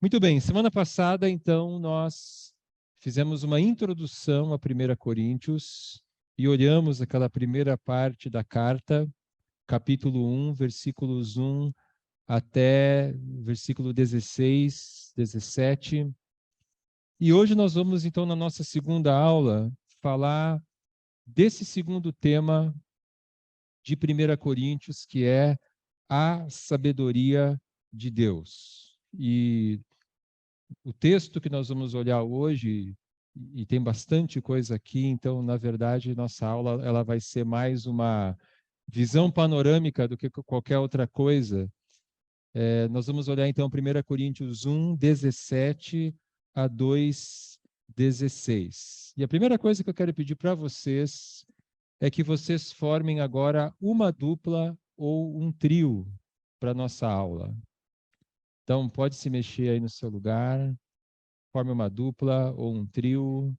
Muito bem, semana passada, então, nós fizemos uma introdução a 1 Coríntios e olhamos aquela primeira parte da carta, capítulo 1, versículos 1 até versículo 16, 17. E hoje nós vamos, então, na nossa segunda aula, falar desse segundo tema de 1 Coríntios, que é a sabedoria de Deus. E o texto que nós vamos olhar hoje, e tem bastante coisa aqui, então, na verdade, nossa aula ela vai ser mais uma visão panorâmica do que qualquer outra coisa. Nós vamos olhar, então, 1 Coríntios 1, 17 a 2, 16. E a primeira coisa que eu quero pedir para vocês é que vocês formem agora uma dupla ou um trio para a nossa aula. Então, pode se mexer aí no seu lugar. Forme uma dupla ou um trio.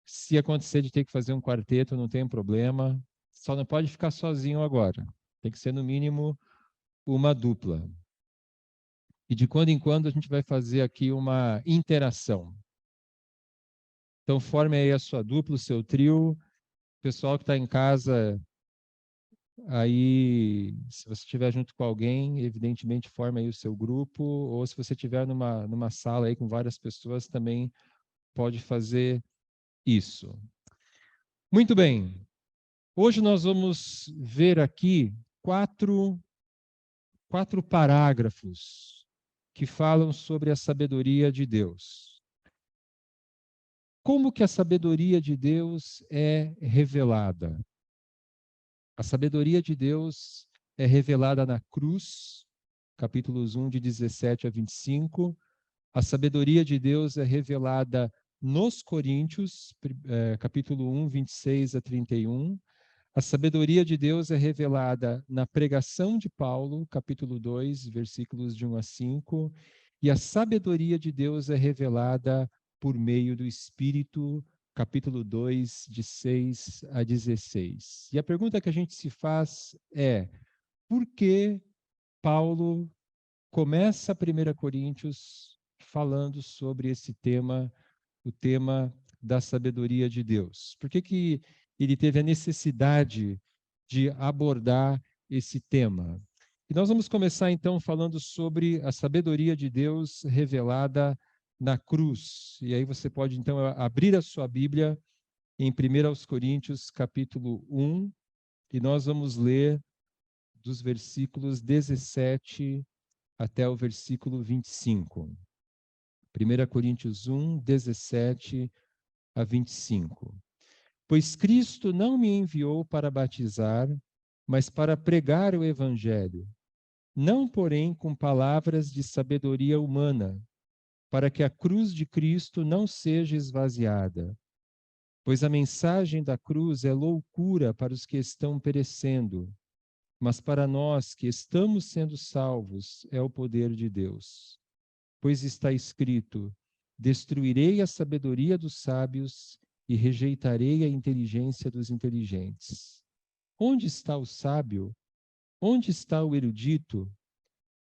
Se acontecer de ter que fazer um quarteto, não tem problema. Só não pode ficar sozinho agora. Tem que ser, no mínimo, uma dupla. E de quando em quando a gente vai fazer aqui uma interação. Então, forme aí a sua dupla, o seu trio. Pessoal que está em casa, aí, se você estiver junto com alguém, evidentemente, forme aí o seu grupo. Ou se você estiver numa sala aí com várias pessoas, também pode fazer isso. Muito bem. Hoje nós vamos ver aqui quatro parágrafos que falam sobre a sabedoria de Deus. Como que a sabedoria de Deus é revelada? A sabedoria de Deus é revelada na cruz, capítulos 1, de 17 a 25. A sabedoria de Deus é revelada nos Coríntios, capítulo 1, 26 a 31. A sabedoria de Deus é revelada na pregação de Paulo, capítulo 2, versículos de 1 a 5, e a sabedoria de Deus é revelada por meio do Espírito, capítulo 2, de 6 a 16. E a pergunta que a gente se faz é: por que Paulo começa 1 Coríntios falando sobre esse tema, o tema da sabedoria de Deus? Por que ele teve a necessidade de abordar esse tema? E nós vamos começar então falando sobre a sabedoria de Deus revelada na cruz. E aí você pode então abrir a sua Bíblia em 1 Coríntios capítulo 1, e nós vamos ler dos versículos 17 até o versículo 25. 1 Coríntios 1, 17 a 25. Pois Cristo não me enviou para batizar, mas para pregar o Evangelho, não, porém, com palavras de sabedoria humana, para que a cruz de Cristo não seja esvaziada. Pois a mensagem da cruz é loucura para os que estão perecendo, mas para nós que estamos sendo salvos é o poder de Deus. Pois está escrito: destruirei a sabedoria dos sábios e rejeitarei a inteligência dos inteligentes. Onde está o sábio? Onde está o erudito?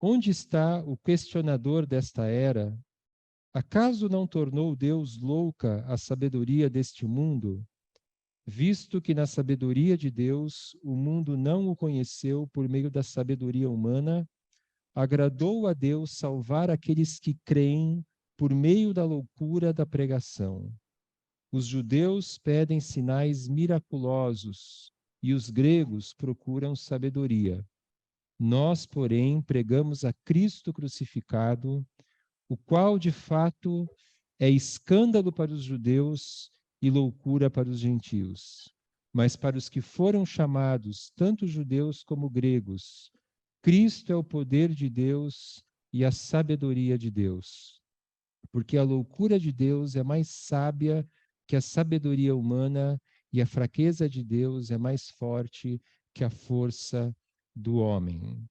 Onde está o questionador desta era? Acaso não tornou Deus louca a sabedoria deste mundo? Visto que na sabedoria de Deus o mundo não o conheceu por meio da sabedoria humana, agradou a Deus salvar aqueles que creem por meio da loucura da pregação. Os judeus pedem sinais miraculosos e os gregos procuram sabedoria. Nós, porém, pregamos a Cristo crucificado, o qual, de fato, é escândalo para os judeus e loucura para os gentios. Mas para os que foram chamados, tanto judeus como gregos, Cristo é o poder de Deus e a sabedoria de Deus. Porque a loucura de Deus é mais sábia que a sabedoria humana, e a fraqueza de Deus é mais forte que a força do homem.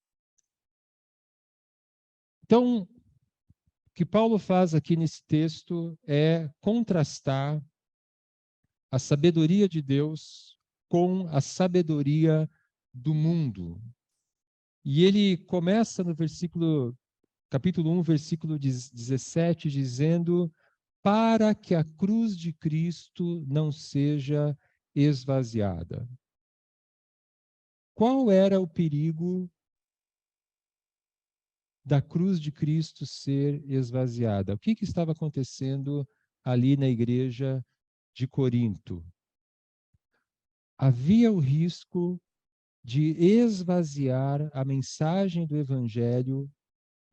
Então, o que Paulo faz aqui nesse texto é contrastar a sabedoria de Deus com a sabedoria do mundo. E ele começa no versículo capítulo 1, versículo 17, dizendo: para que a cruz de Cristo não seja esvaziada. Qual era o perigo da cruz de Cristo ser esvaziada? O que estava acontecendo ali na igreja de Corinto? Havia o risco de esvaziar a mensagem do Evangelho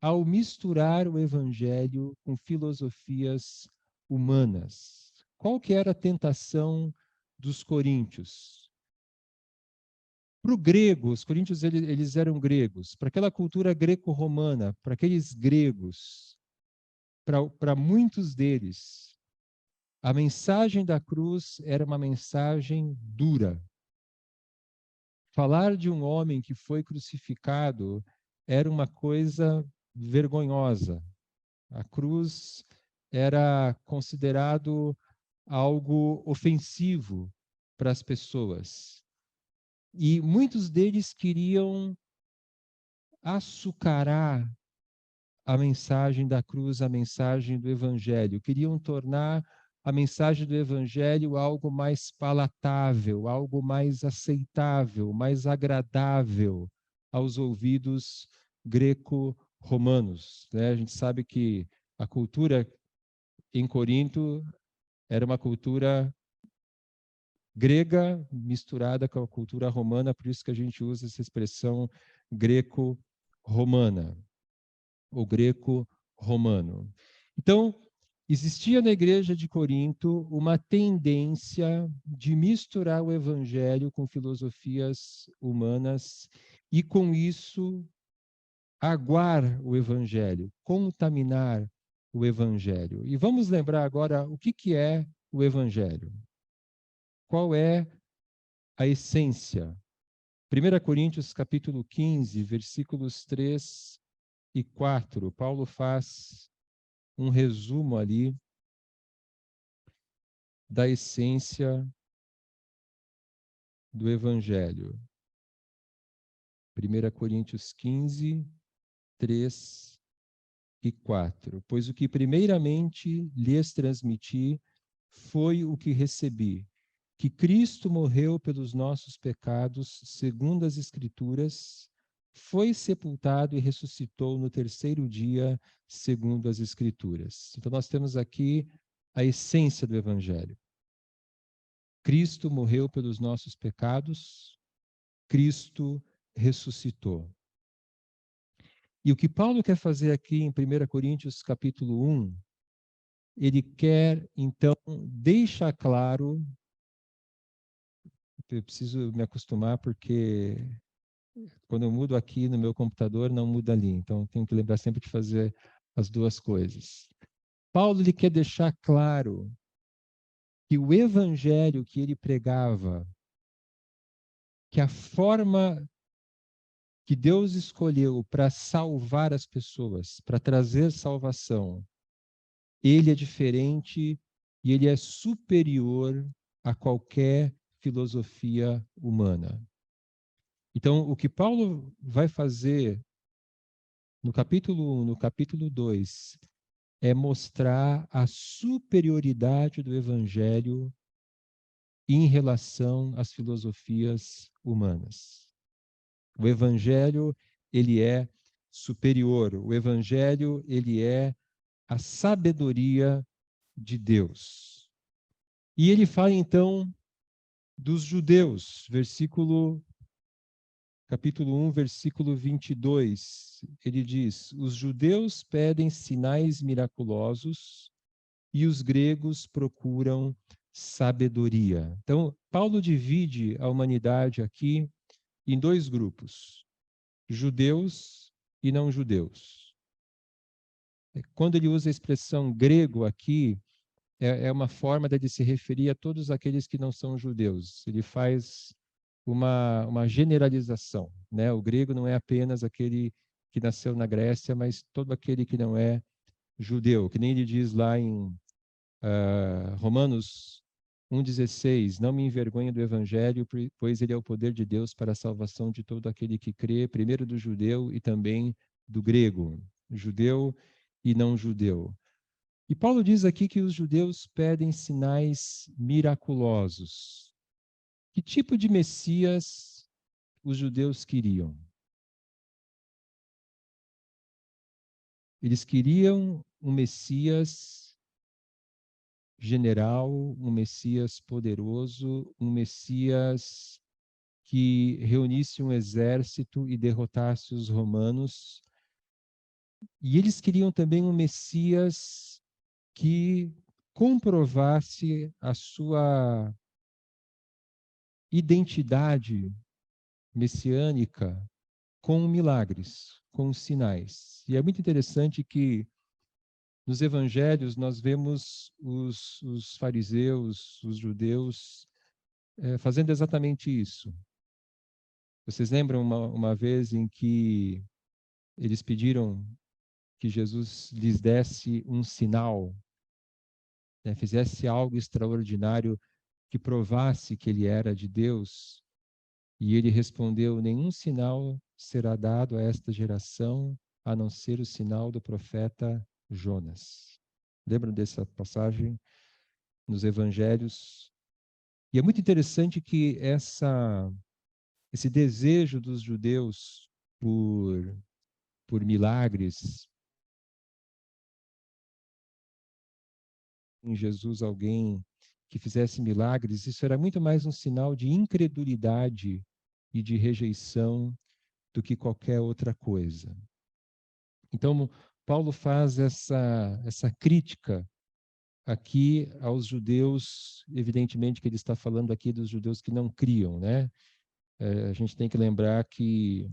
ao misturar o Evangelho com filosofias humanas. Qual que era a tentação dos coríntios? Para o grego, os coríntios eles eram gregos, para aquela cultura greco-romana, para aqueles gregos, para muitos deles, a mensagem da cruz era uma mensagem dura. Falar de um homem que foi crucificado era uma coisa vergonhosa. A cruz era considerado algo ofensivo para as pessoas. E muitos deles queriam açucarar a mensagem da cruz, a mensagem do Evangelho. Queriam tornar a mensagem do Evangelho algo mais palatável, algo mais aceitável, mais agradável aos ouvidos greco-romanos, né? A gente sabe que a cultura em Corinto era uma cultura grega misturada com a cultura romana, por isso que a gente usa essa expressão greco-romana, ou greco-romano. Então, existia na igreja de Corinto uma tendência de misturar o evangelho com filosofias humanas e, com isso, aguar o evangelho, contaminar o evangelho. E vamos lembrar agora o que é o evangelho. Qual é a essência? 1 Coríntios capítulo 15, versículos 3 e 4, Paulo faz um resumo ali da essência do Evangelho. 1 Coríntios 15, 3 e 4. Pois o que primeiramente lhes transmiti foi o que recebi, que Cristo morreu pelos nossos pecados, segundo as Escrituras, foi sepultado e ressuscitou no terceiro dia, segundo as Escrituras. Então, nós temos aqui a essência do Evangelho. Cristo morreu pelos nossos pecados, Cristo ressuscitou. E o que Paulo quer fazer aqui em 1 Coríntios capítulo 1, ele quer, então, deixar claro. Eu preciso me acostumar porque quando eu mudo aqui no meu computador, não muda ali. Então, eu tenho que lembrar sempre de fazer as duas coisas. Paulo ele quer deixar claro que o evangelho que ele pregava, que a forma que Deus escolheu para salvar as pessoas, para trazer salvação, ele é diferente e ele é superior a qualquer filosofia humana. Então, o que Paulo vai fazer no capítulo 1, no capítulo 2, é mostrar a superioridade do evangelho em relação às filosofias humanas. O evangelho, ele é superior. O evangelho, ele é a sabedoria de Deus. E ele fala então dos judeus, capítulo 1, versículo 22, ele diz: os judeus pedem sinais miraculosos e os gregos procuram sabedoria. Então, Paulo divide a humanidade aqui em dois grupos, judeus e não judeus. Quando ele usa a expressão grego aqui, é uma forma de se referir a todos aqueles que não são judeus. Ele faz uma generalização, né? O grego não é apenas aquele que nasceu na Grécia, mas todo aquele que não é judeu, que nem ele diz lá em Romanos 1,16, não me envergonhe do evangelho, pois ele é o poder de Deus para a salvação de todo aquele que crê, primeiro do judeu e também do grego. judeu e não judeu. E Paulo diz aqui que os judeus pedem sinais miraculosos. Que tipo de Messias os judeus queriam? Eles queriam um Messias general, um Messias poderoso, um Messias que reunisse um exército e derrotasse os romanos. E eles queriam também um Messias que comprovasse a sua identidade messiânica com milagres, com sinais. E é muito interessante que nos evangelhos nós vemos os fariseus, os judeus, fazendo exatamente isso. Vocês lembram uma vez em que eles pediram que Jesus lhes desse um sinal, né, fizesse algo extraordinário que provasse que ele era de Deus? E ele respondeu: nenhum sinal será dado a esta geração, a não ser o sinal do profeta Jonas. Lembram dessa passagem nos evangelhos? E é muito interessante que esse desejo dos judeus por milagres, em Jesus alguém que fizesse milagres, isso era muito mais um sinal de incredulidade e de rejeição do que qualquer outra coisa. Então, Paulo faz essa crítica aqui aos judeus, evidentemente que ele está falando aqui dos judeus que não criam, né? A gente tem que lembrar que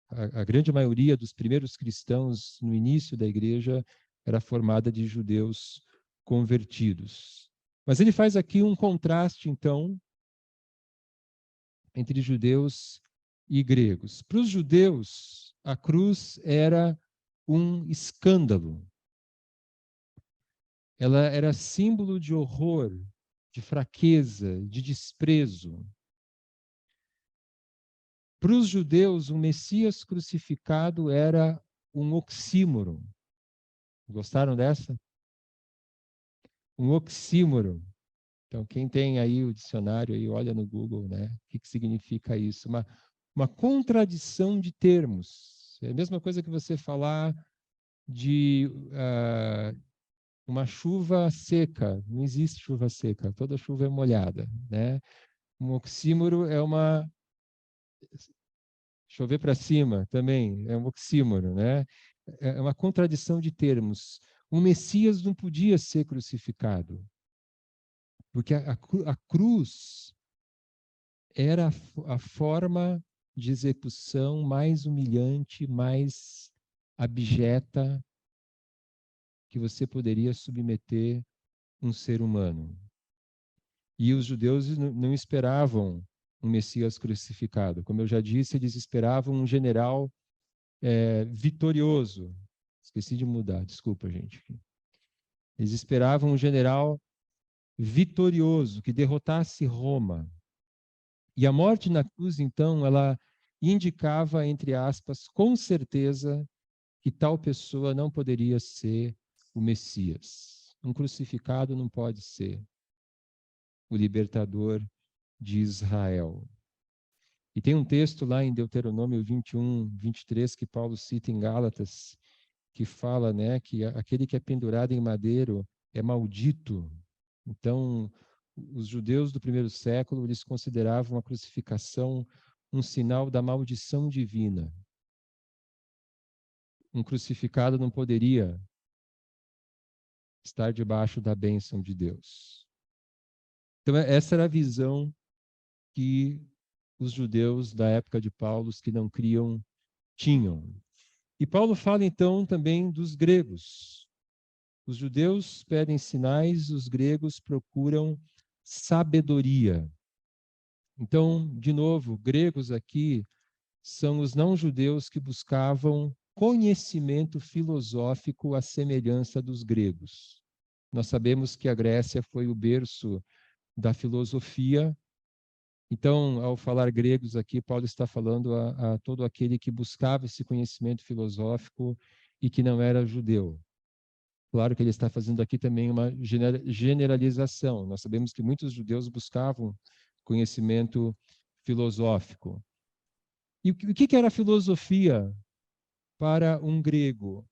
a grande maioria dos primeiros cristãos no início da igreja era formada de judeus convertidos. Mas ele faz aqui um contraste, então, entre judeus e gregos. Para os judeus, a cruz era um escândalo. Ela era símbolo de horror, de fraqueza, de desprezo. Para os judeus, o Messias crucificado era um oxímoron. Gostaram dessa? Um oxímoron. Então, quem tem aí o dicionário, aí olha no Google, né? O que significa isso? Uma contradição de termos. É a mesma coisa que você falar de uma chuva seca. Não existe chuva seca, toda chuva é molhada, né? Um oxímoro é uma... Chover para cima também é um oxímoro, né? É uma contradição de termos. O Messias não podia ser crucificado, porque a cruz era a forma de execução mais humilhante, mais abjeta que você poderia submeter um ser humano. E os judeus não esperavam um Messias crucificado. Como eu já disse, eles esperavam um general vitorioso. Esqueci de mudar, desculpa, gente. Eles esperavam um general vitorioso que derrotasse Roma. E a morte na cruz, então, ela indicava, entre aspas, com certeza que tal pessoa não poderia ser o Messias. Um crucificado não pode ser o libertador de Israel. E tem um texto lá em Deuteronômio 21, 23, que Paulo cita em Gálatas, que fala, né, que aquele que é pendurado em madeiro é maldito. Então, os judeus do primeiro século, eles consideravam a crucificação um sinal da maldição divina. Um crucificado não poderia estar debaixo da bênção de Deus. Então, essa era a visão que os judeus da época de Paulo, os que não criam, tinham. E Paulo fala então também dos gregos. Os judeus pedem sinais, os gregos procuram sabedoria. Então, de novo, gregos aqui são os não-judeus que buscavam conhecimento filosófico à semelhança dos gregos. Nós sabemos que a Grécia foi o berço da filosofia. Então, ao falar gregos aqui, Paulo está falando a todo aquele que buscava esse conhecimento filosófico e que não era judeu. Claro que ele está fazendo aqui também uma generalização. Nós sabemos que muitos judeus buscavam conhecimento filosófico. E o que era filosofia para um grego?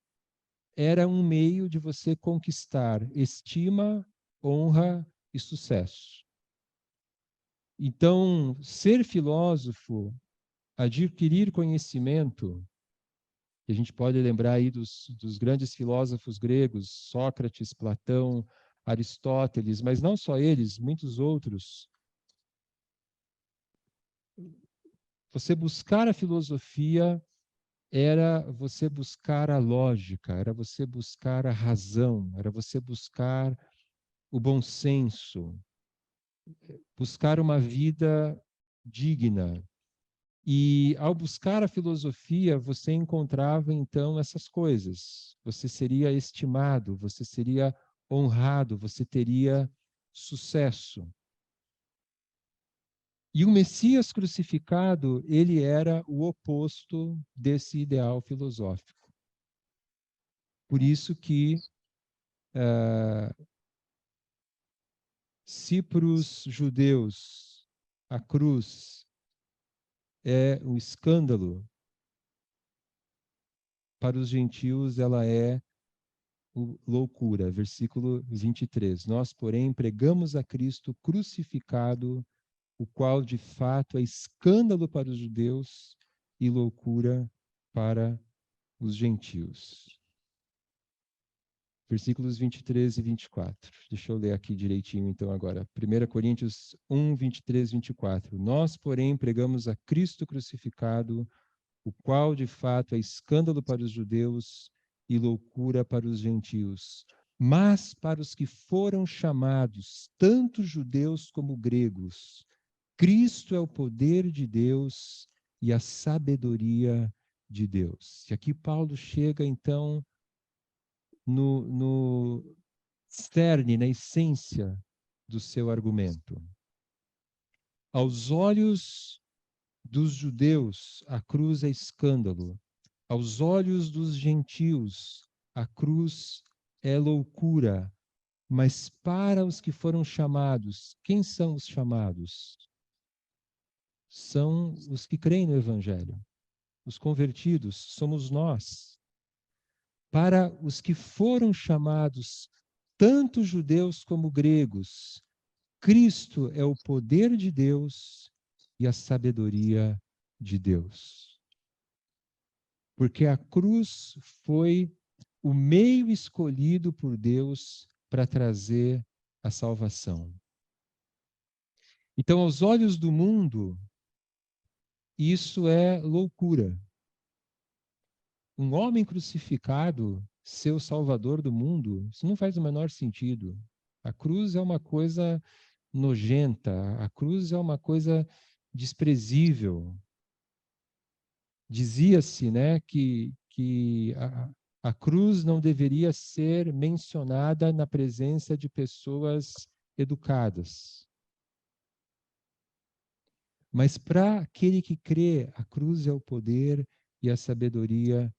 Era um meio de você conquistar estima, honra e sucesso. Então, ser filósofo, adquirir conhecimento, que a gente pode lembrar aí dos grandes filósofos gregos, Sócrates, Platão, Aristóteles, mas não só eles, muitos outros. Você buscar a filosofia era você buscar a lógica, era você buscar a razão, era você buscar o bom senso, buscar uma vida digna. E ao buscar a filosofia, você encontrava então essas coisas. Você seria estimado, você seria honrado, você teria sucesso. E o Messias crucificado, ele era o oposto desse ideal filosófico. Por isso que, se para os judeus a cruz é um escândalo, para os gentios ela é loucura. Versículo 23. Nós, porém, pregamos a Cristo crucificado, o qual de fato é escândalo para os judeus e loucura para os gentios. Versículos 23 e 24. Deixa eu ler aqui direitinho então agora. 1 Coríntios 1, 23 e 24. Nós, porém, pregamos a Cristo crucificado, o qual de fato é escândalo para os judeus e loucura para os gentios. Mas para os que foram chamados, tanto judeus como gregos, Cristo é o poder de Deus e a sabedoria de Deus. E aqui Paulo chega então no cerne, na essência do seu argumento. Aos olhos dos judeus, a cruz é escândalo. Aos olhos dos gentios, a cruz é loucura. Mas para os que foram chamados, quem são os chamados? São os que creem no Evangelho. Os convertidos somos nós. Para os que foram chamados, tanto judeus como gregos, Cristo é o poder de Deus e a sabedoria de Deus. Porque a cruz foi o meio escolhido por Deus para trazer a salvação. Então, aos olhos do mundo, isso é loucura. Um homem crucificado ser o salvador do mundo, isso não faz o menor sentido. A cruz é uma coisa nojenta, a cruz é uma coisa desprezível. Dizia-se, né, que a cruz não deveria ser mencionada na presença de pessoas educadas. Mas para aquele que crê, a cruz é o poder e a sabedoria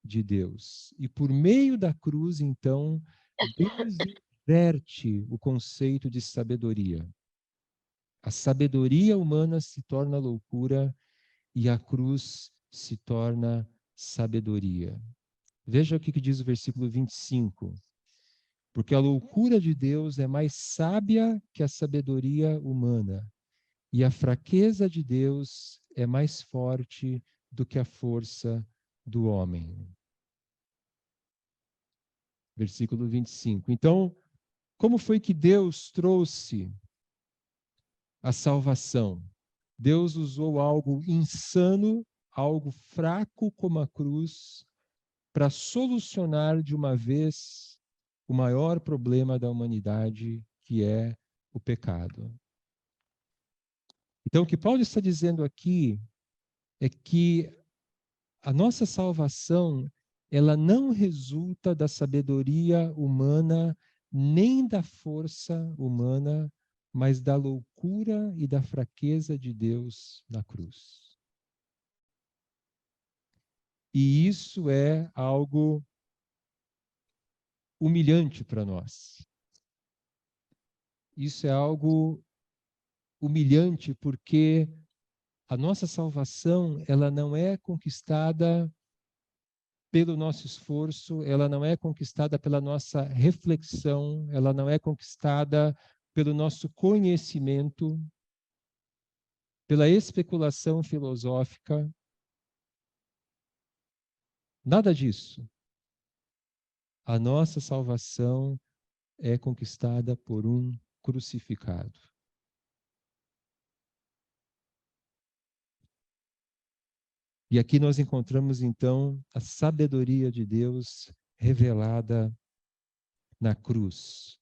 de Deus. E por meio da cruz, então, Deus inverte o conceito de sabedoria. A sabedoria humana se torna loucura e a cruz se torna sabedoria. Veja o que diz o versículo 25. Porque a loucura de Deus é mais sábia que a sabedoria humana, e a fraqueza de Deus é mais forte do que a força do homem. Versículo 25. Então, como foi que Deus trouxe a salvação? Deus usou algo insano, algo fraco como a cruz, para solucionar de uma vez o maior problema da humanidade, que é o pecado. Então, o que Paulo está dizendo aqui é que a nossa salvação, ela não resulta da sabedoria humana, nem da força humana, mas da loucura e da fraqueza de Deus na cruz. E isso é algo humilhante para nós. Isso é algo humilhante porque a nossa salvação, ela não é conquistada pelo nosso esforço, ela não é conquistada pela nossa reflexão, ela não é conquistada pelo nosso conhecimento, pela especulação filosófica. Nada disso. A nossa salvação é conquistada por um crucificado. E aqui nós encontramos, então, a sabedoria de Deus revelada na cruz.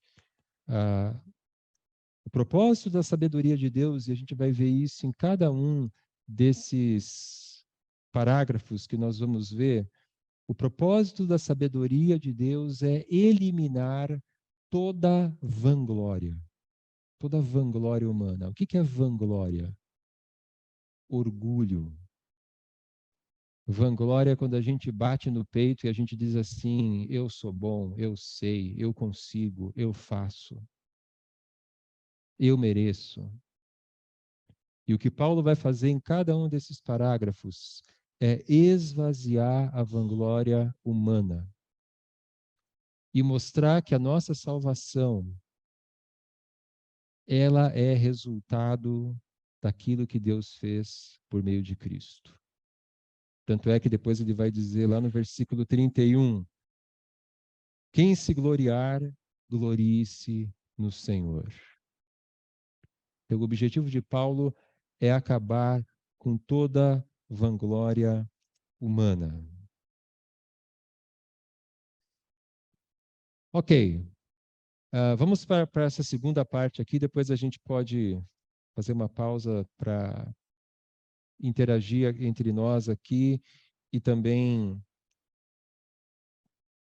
O propósito da sabedoria de Deus, e a gente vai ver isso em cada um desses parágrafos que nós vamos ver, o propósito da sabedoria de Deus é eliminar toda vanglória humana. O que é vanglória? Orgulho. Vanglória é quando a gente bate no peito e a gente diz assim: eu sou bom, eu sei, eu consigo, eu faço, eu mereço. E o que Paulo vai fazer em cada um desses parágrafos é esvaziar a vanglória humana e mostrar que a nossa salvação, ela é resultado daquilo que Deus fez por meio de Cristo. Tanto é que depois ele vai dizer lá no versículo 31, quem se gloriar, glorie-se no Senhor. Então, o objetivo de Paulo é acabar com toda vanglória humana. Ok, vamos para essa segunda parte aqui, depois a gente pode fazer uma pausa para interagir entre nós aqui e também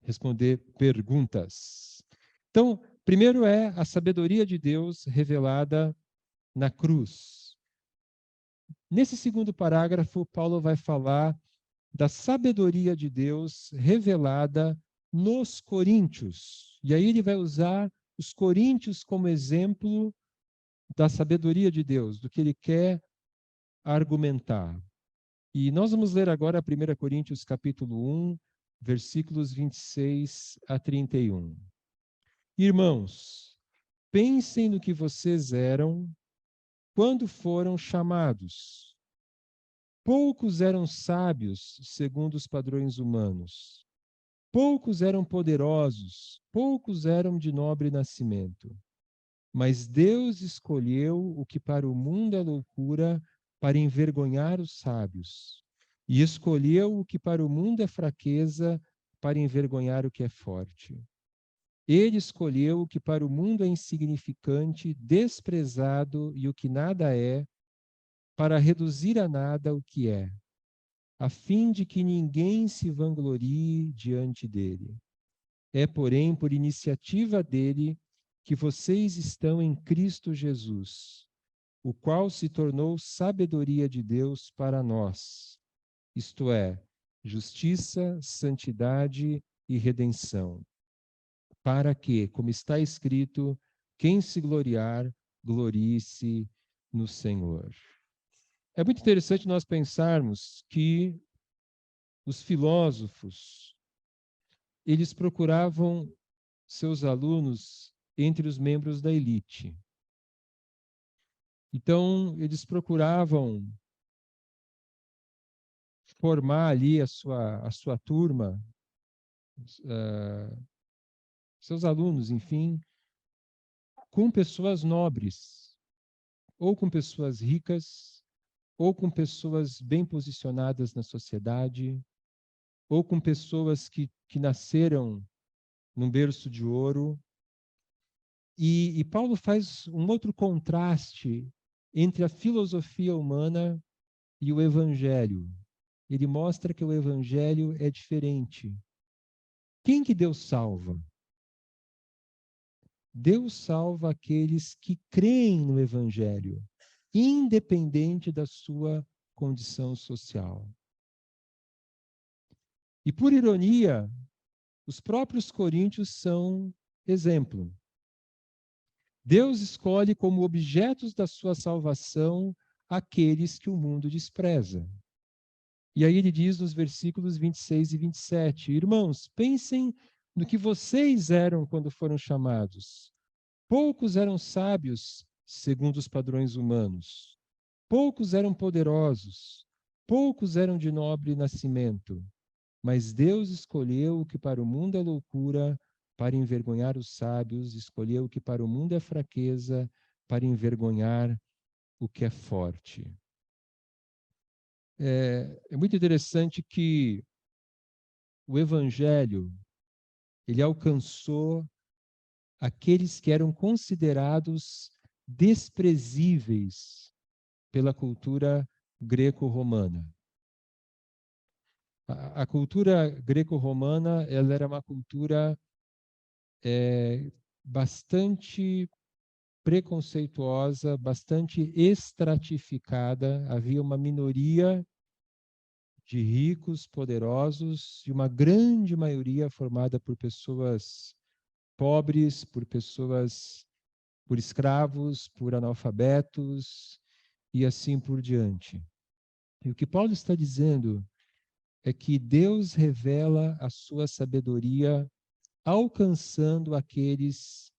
responder perguntas. Então, primeiro é a sabedoria de Deus revelada na cruz. Nesse segundo parágrafo, Paulo vai falar da sabedoria de Deus revelada nos coríntios. E aí ele vai usar os coríntios como exemplo da sabedoria de Deus, do que ele quer argumentar. E nós vamos ler agora 1 Coríntios capítulo 1, versículos 26 a 31. Irmãos, pensem no que vocês eram quando foram chamados. Poucos eram sábios segundo os padrões humanos. Poucos eram poderosos, poucos eram de nobre nascimento. Mas Deus escolheu o que para o mundo é loucura para envergonhar os sábios. E escolheu o que para o mundo é fraqueza para envergonhar o que é forte. Ele escolheu o que para o mundo é insignificante, desprezado e o que nada é, para reduzir a nada o que é, a fim de que ninguém se vanglorie diante dele. É, porém, por iniciativa dele que vocês estão em Cristo Jesus, o qual se tornou sabedoria de Deus para nós, isto é, justiça, santidade e redenção, para que, como está escrito, quem se gloriar, glorie-se no Senhor. É muito interessante nós pensarmos que os filósofos, eles procuravam seus alunos entre os membros da elite. Então, eles procuravam formar ali a sua turma, seus alunos, enfim, com pessoas nobres, ou com pessoas ricas, ou com pessoas bem posicionadas na sociedade, ou com pessoas que nasceram num berço de ouro. E Paulo faz um outro contraste entre a filosofia humana e o evangelho. Ele mostra que o evangelho é diferente. Quem que Deus salva? Deus salva aqueles que creem no evangelho, independente da sua condição social. E por ironia, Os próprios coríntios são exemplo. Deus escolhe como objetos da sua salvação aqueles que o mundo despreza. E aí ele diz nos versículos 26 e 27, irmãos, pensem no que vocês eram quando foram chamados. Poucos eram sábios, segundo os padrões humanos. Poucos eram poderosos. Poucos eram de nobre nascimento. Mas Deus escolheu o que para o mundo é loucura, para envergonhar os sábios, escolheu o que para o mundo é fraqueza, para envergonhar o que é forte. É muito interessante que o Evangelho, ele alcançou aqueles que eram considerados desprezíveis pela cultura greco-romana. A cultura greco-romana, ela era uma cultura bastante preconceituosa, bastante estratificada. Havia uma minoria de ricos, poderosos, e uma grande maioria formada por pessoas pobres, por escravos, por analfabetos e assim por diante. E o que Paulo está dizendo é que Deus revela a sua sabedoria alcançando aqueles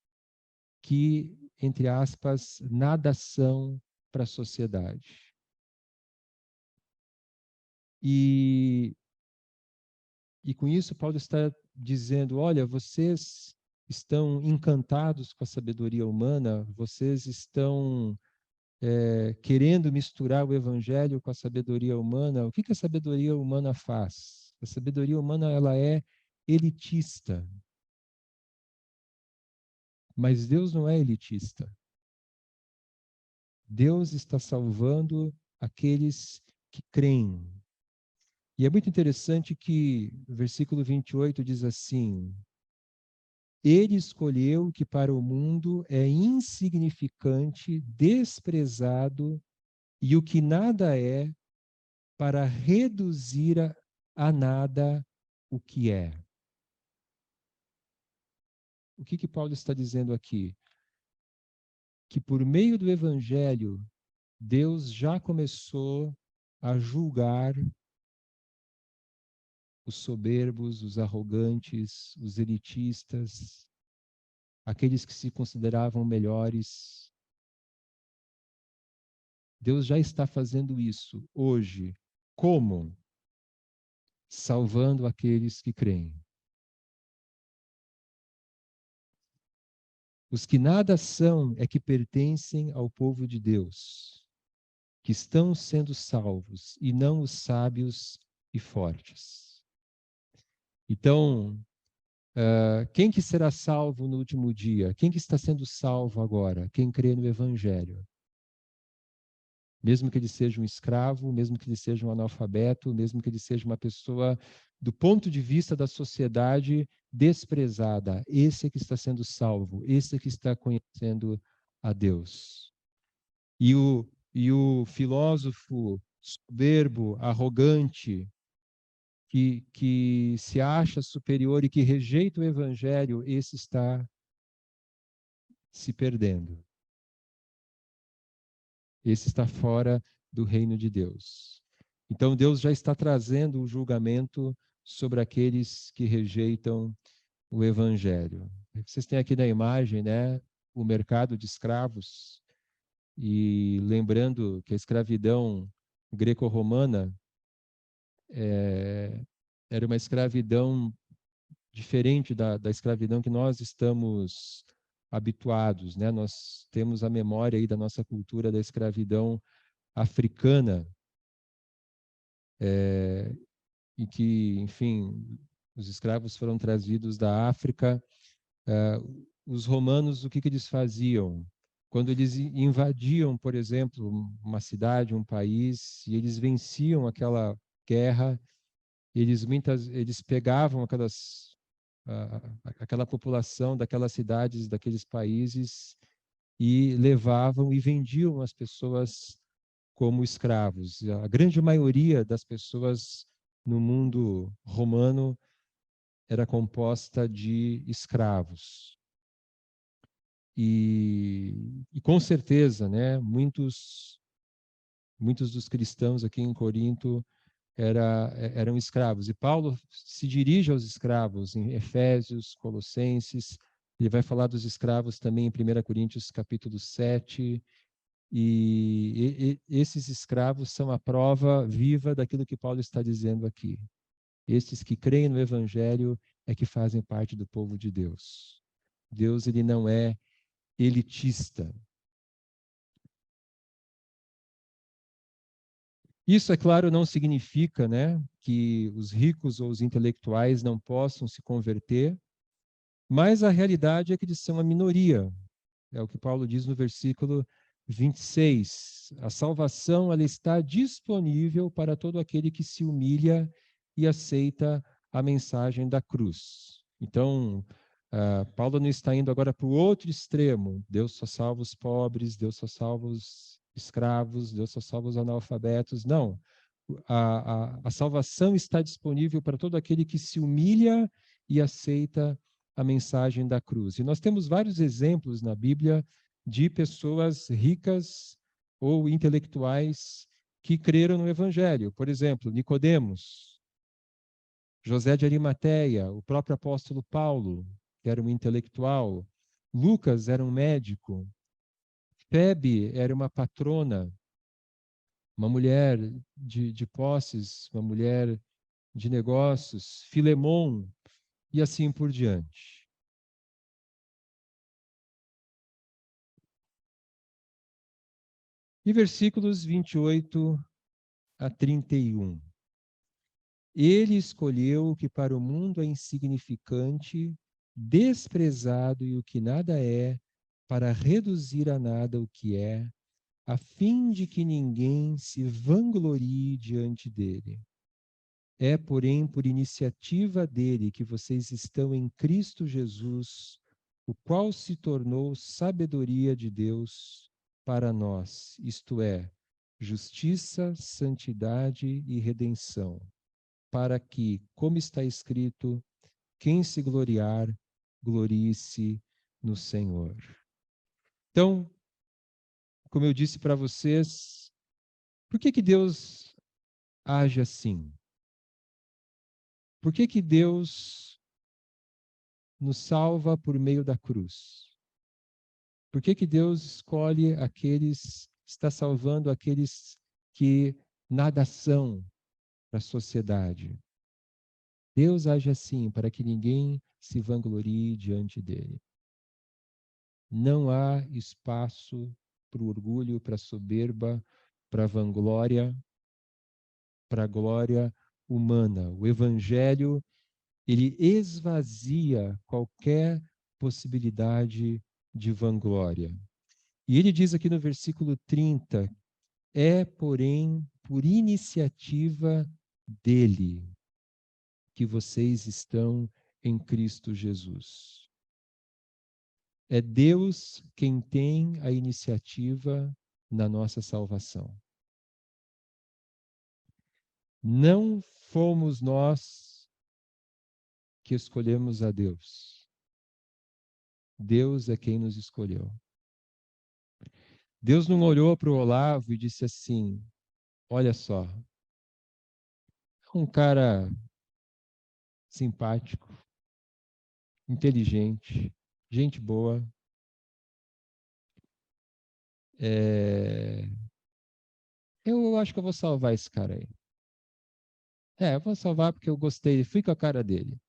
que, entre aspas, nada são para a sociedade. E com isso, Paulo está dizendo: olha, vocês estão encantados com a sabedoria humana, vocês estão querendo misturar o evangelho com a sabedoria humana. O que a sabedoria humana faz? A sabedoria humana, ela é elitista. Mas Deus não é elitista. Deus está salvando aqueles que creem. E é muito interessante que o versículo 28 diz assim: Ele escolheu o que para o mundo é insignificante, desprezado, e o que nada é, para reduzir a nada o que é. O que Paulo está dizendo aqui? Que por meio do Evangelho, Deus já começou a julgar os soberbos, os arrogantes, os elitistas, aqueles que se consideravam melhores. Deus já está fazendo isso hoje. Como? Salvando aqueles que creem. Os que nada são é que pertencem ao povo de Deus, que estão sendo salvos, e não os sábios e fortes. Então, quem que será salvo no último dia? Quem que está sendo salvo agora? Quem crê no Evangelho. Mesmo que ele seja um escravo, mesmo que ele seja um analfabeto, mesmo que ele seja uma pessoa, do ponto de vista da sociedade, desprezada. Esse é que está sendo salvo, esse é que está conhecendo a Deus. E o filósofo soberbo, arrogante, que se acha superior e que rejeita o Evangelho, esse está se perdendo. Esse está fora do reino de Deus. Então Deus já está trazendo o julgamento sobre aqueles que rejeitam o Evangelho. Vocês têm aqui na imagem, né, o mercado de escravos, e lembrando que a escravidão greco-romana era uma escravidão diferente da escravidão que nós estamos habituados, né? Nós temos a memória aí da nossa cultura da escravidão africana, em que, enfim, os escravos foram trazidos da África. Os romanos, o que eles faziam? Quando eles invadiam, por exemplo, uma cidade, um país, e eles venciam aquela guerra, eles pegavam aquela população daquelas cidades, daqueles países, e levavam e vendiam as pessoas como escravos. A grande maioria das pessoas no mundo romano era composta de escravos. E com certeza, né, muitos dos cristãos aqui em Corinto eram escravos. E Paulo se dirige aos escravos em Efésios, Colossenses. Ele vai falar dos escravos também em 1 Coríntios capítulo 7. E esses escravos são a prova viva daquilo que Paulo está dizendo aqui. Estes que creem no Evangelho é que fazem parte do povo de Deus. Deus, ele não é elitista. Isso, é claro, não significa, né, que os ricos ou os intelectuais não possam se converter, mas a realidade é que eles são a minoria. É o que Paulo diz no versículo 26. A salvação, ela está disponível para todo aquele que se humilha e aceita a mensagem da cruz. Então, Paulo não está indo agora para o outro extremo. Deus só salva os pobres, Deus só salva os escravos, Deus só salva os analfabetos. Não. A salvação está disponível para todo aquele que se humilha e aceita a mensagem da cruz. E nós temos vários exemplos na Bíblia de pessoas ricas ou intelectuais que creram no Evangelho. Por exemplo, Nicodemos, José de Arimateia, o próprio apóstolo Paulo, que era um intelectual. Lucas era um médico. Febe era uma patrona, uma mulher de posses, uma mulher de negócios. Filemon, e assim por diante. E versículos 28 a 31. Ele escolheu o que para o mundo é insignificante, desprezado e o que nada é, para reduzir a nada o que é, a fim de que ninguém se vanglorie diante dele. É, porém, por iniciativa dele que vocês estão em Cristo Jesus, o qual se tornou sabedoria de Deus para nós, isto é, justiça, santidade e redenção, para que, como está escrito, quem se gloriar, glorie-se no Senhor. Então, como eu disse para vocês, por que Deus age assim? Por que Deus nos salva por meio da cruz? Por que Deus escolhe está salvando aqueles que nada são para a sociedade? Deus age assim para que ninguém se vanglorie diante dele. Não há espaço para o orgulho, para a soberba, para a vanglória, para a glória humana. O Evangelho, ele esvazia qualquer possibilidade de vanglória. E ele diz aqui no versículo 30, é, porém, por iniciativa dele que vocês estão em Cristo Jesus. É Deus quem tem a iniciativa na nossa salvação. Não fomos nós que escolhemos a Deus. Deus é quem nos escolheu. Deus não olhou para o Olavo e disse assim: olha só, um cara simpático, inteligente, gente boa. Eu acho que eu vou salvar esse cara aí. Eu vou salvar porque eu gostei, fui com a cara dele.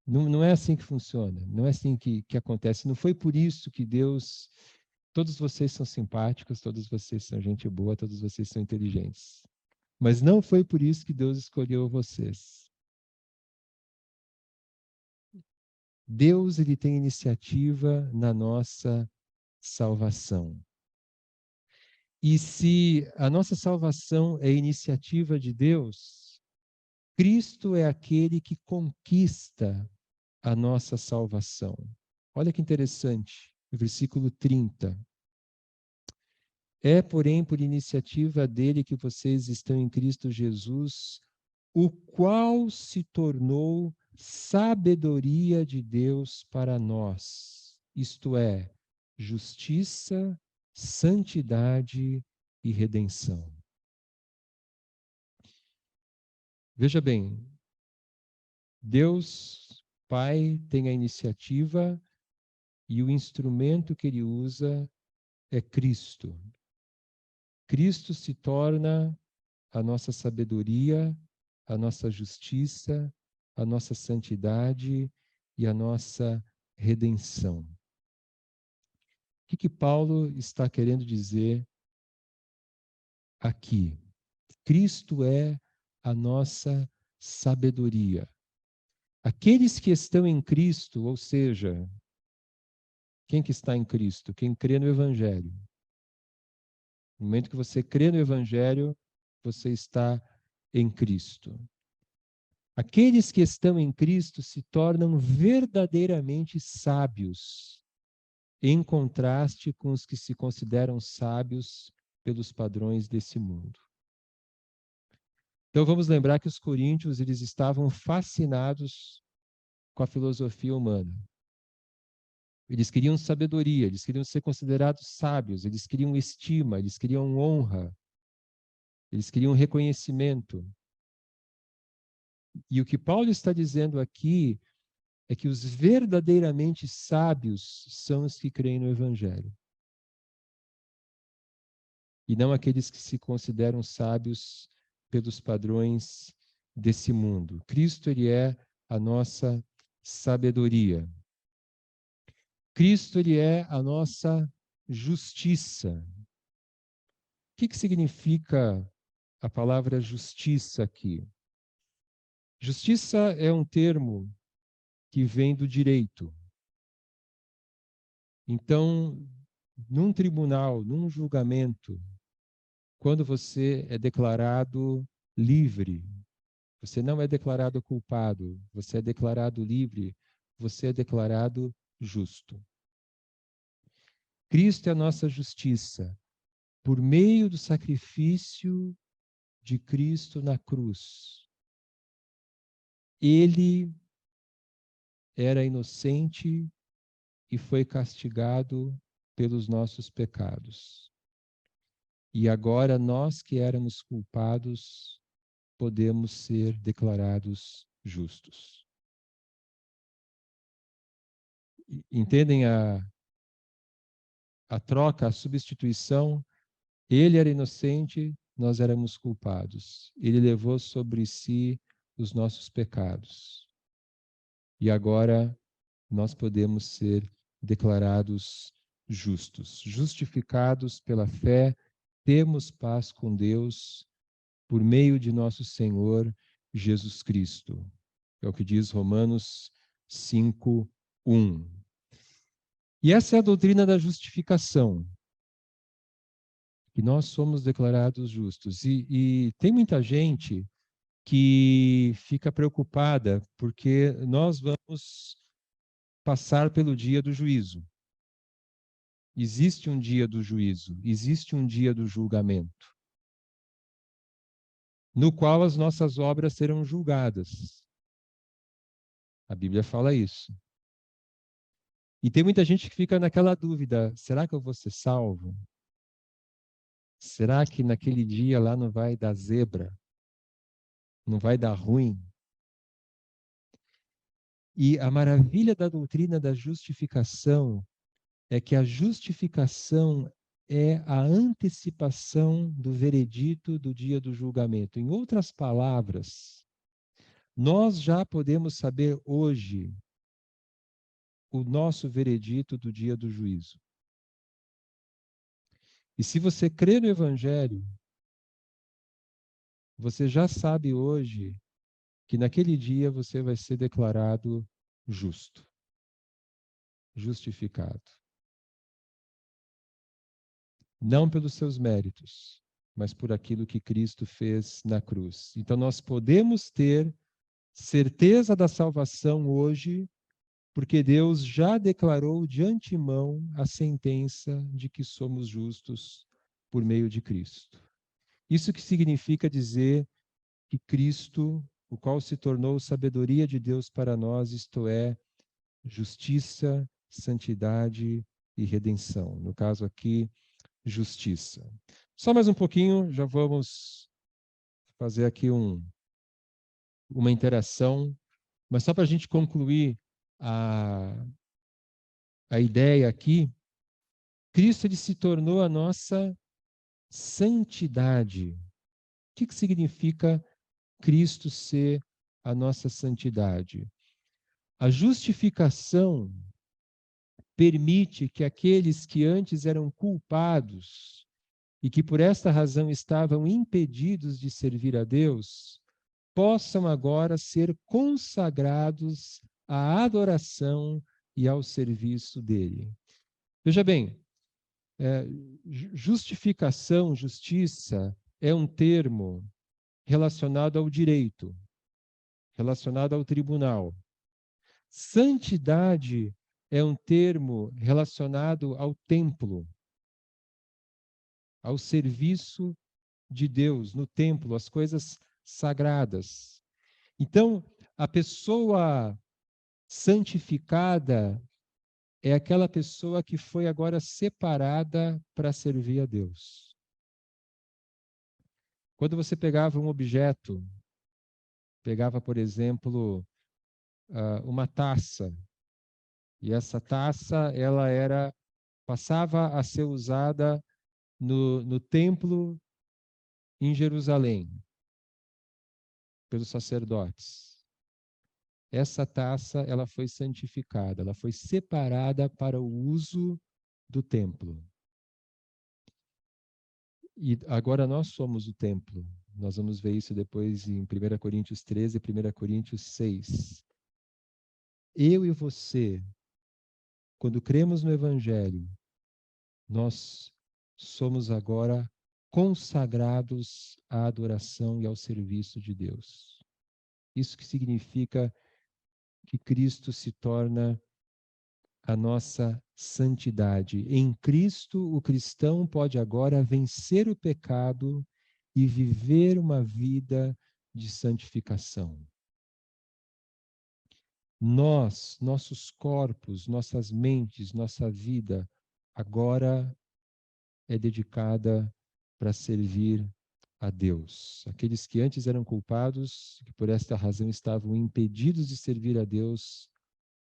Não é assim que funciona, não é assim que acontece. Não foi por isso que Deus. Todos vocês são simpáticos, todos vocês são gente boa, todos vocês são inteligentes. Mas não foi por isso que Deus escolheu vocês. Deus, ele tem iniciativa na nossa salvação. E se a nossa salvação é iniciativa de Deus, Cristo é aquele que conquista a nossa salvação. Olha que interessante, versículo 30. É, porém, por iniciativa dele que vocês estão em Cristo Jesus, o qual se tornou sabedoria de Deus para nós, isto é, justiça, santidade e redenção. Veja bem, Deus Pai tem a iniciativa e o instrumento que ele usa é Cristo. Cristo se torna a nossa sabedoria, a nossa justiça, a nossa santidade e a nossa redenção. O que Paulo está querendo dizer aqui? Cristo é a nossa sabedoria. Aqueles que estão em Cristo, ou seja, quem que está em Cristo? Quem crê no Evangelho. No momento que você crê no Evangelho, você está em Cristo. Aqueles que estão em Cristo se tornam verdadeiramente sábios, em contraste com os que se consideram sábios pelos padrões desse mundo. Então vamos lembrar que os coríntios eles estavam fascinados com a filosofia humana. Eles queriam sabedoria, eles queriam ser considerados sábios, eles queriam estima, eles queriam honra, eles queriam reconhecimento. E o que Paulo está dizendo aqui é que os verdadeiramente sábios são os que creem no Evangelho. E não aqueles que se consideram sábios pelos padrões desse mundo. Cristo, ele é a nossa sabedoria. Cristo, ele é a nossa justiça. O que significa a palavra justiça aqui? Justiça é um termo que vem do direito. Então, num tribunal, num julgamento, quando você é declarado livre, você não é declarado culpado, você é declarado livre, você é declarado justo. Cristo é a nossa justiça, por meio do sacrifício de Cristo na cruz. Ele era inocente e foi castigado pelos nossos pecados. E agora nós que éramos culpados, podemos ser declarados justos. Entendem a troca, a substituição? Ele era inocente, nós éramos culpados. Ele levou sobre si os nossos pecados. E agora nós podemos ser declarados justos. Justificados pela fé, temos paz com Deus por meio de nosso Senhor Jesus Cristo. É o que diz Romanos 5:1. E essa é a doutrina da justificação, que nós somos declarados justos. E tem muita gente que fica preocupada porque nós vamos passar pelo dia do juízo. Existe um dia do juízo, existe um dia do julgamento, no qual as nossas obras serão julgadas. A Bíblia fala isso. E tem muita gente que fica naquela dúvida: será que eu vou ser salvo? Será que naquele dia lá não vai dar zebra? Não vai dar ruim? E a maravilha da doutrina da justificação é que a justificação é a antecipação do veredito do dia do julgamento. Em outras palavras, nós já podemos saber hoje o nosso veredito do dia do juízo. E se você crê no Evangelho, você já sabe hoje que naquele dia você vai ser declarado justo, justificado. Não pelos seus méritos, mas por aquilo que Cristo fez na cruz. Então nós podemos ter certeza da salvação hoje, porque Deus já declarou de antemão a sentença de que somos justos por meio de Cristo. Isso que significa dizer que Cristo, o qual se tornou sabedoria de Deus para nós, isto é, justiça, santidade e redenção. No caso aqui, justiça. Só mais um pouquinho, já vamos fazer aqui uma interação, mas só para a gente concluir a ideia aqui, Cristo ele se tornou a nossa santidade. O que significa Cristo ser a nossa santidade? A justificação permite que aqueles que antes eram culpados e que por esta razão estavam impedidos de servir a Deus, possam agora ser consagrados à adoração e ao serviço dele. Veja bem, justificação, justiça, é um termo relacionado ao direito, relacionado ao tribunal. Santidade é um termo relacionado ao templo, ao serviço de Deus no templo, as coisas sagradas. Então, a pessoa santificada é aquela pessoa que foi agora separada para servir a Deus. Quando você pegava um objeto, pegava, por exemplo, uma taça, e essa taça passava a ser usada no templo em Jerusalém, pelos sacerdotes. Essa taça, ela foi santificada, ela foi separada para o uso do templo. E agora nós somos o templo. Nós vamos ver isso depois em 1 Coríntios 13 e 1 Coríntios 6. Eu e você, quando cremos no Evangelho, nós somos agora consagrados à adoração e ao serviço de Deus. Isso que significa que Cristo se torna a nossa santidade. Em Cristo, o cristão pode agora vencer o pecado e viver uma vida de santificação. Nós, nossos corpos, nossas mentes, nossa vida, agora é dedicada para servir a Deus. Aqueles que antes eram culpados, que por esta razão estavam impedidos de servir a Deus,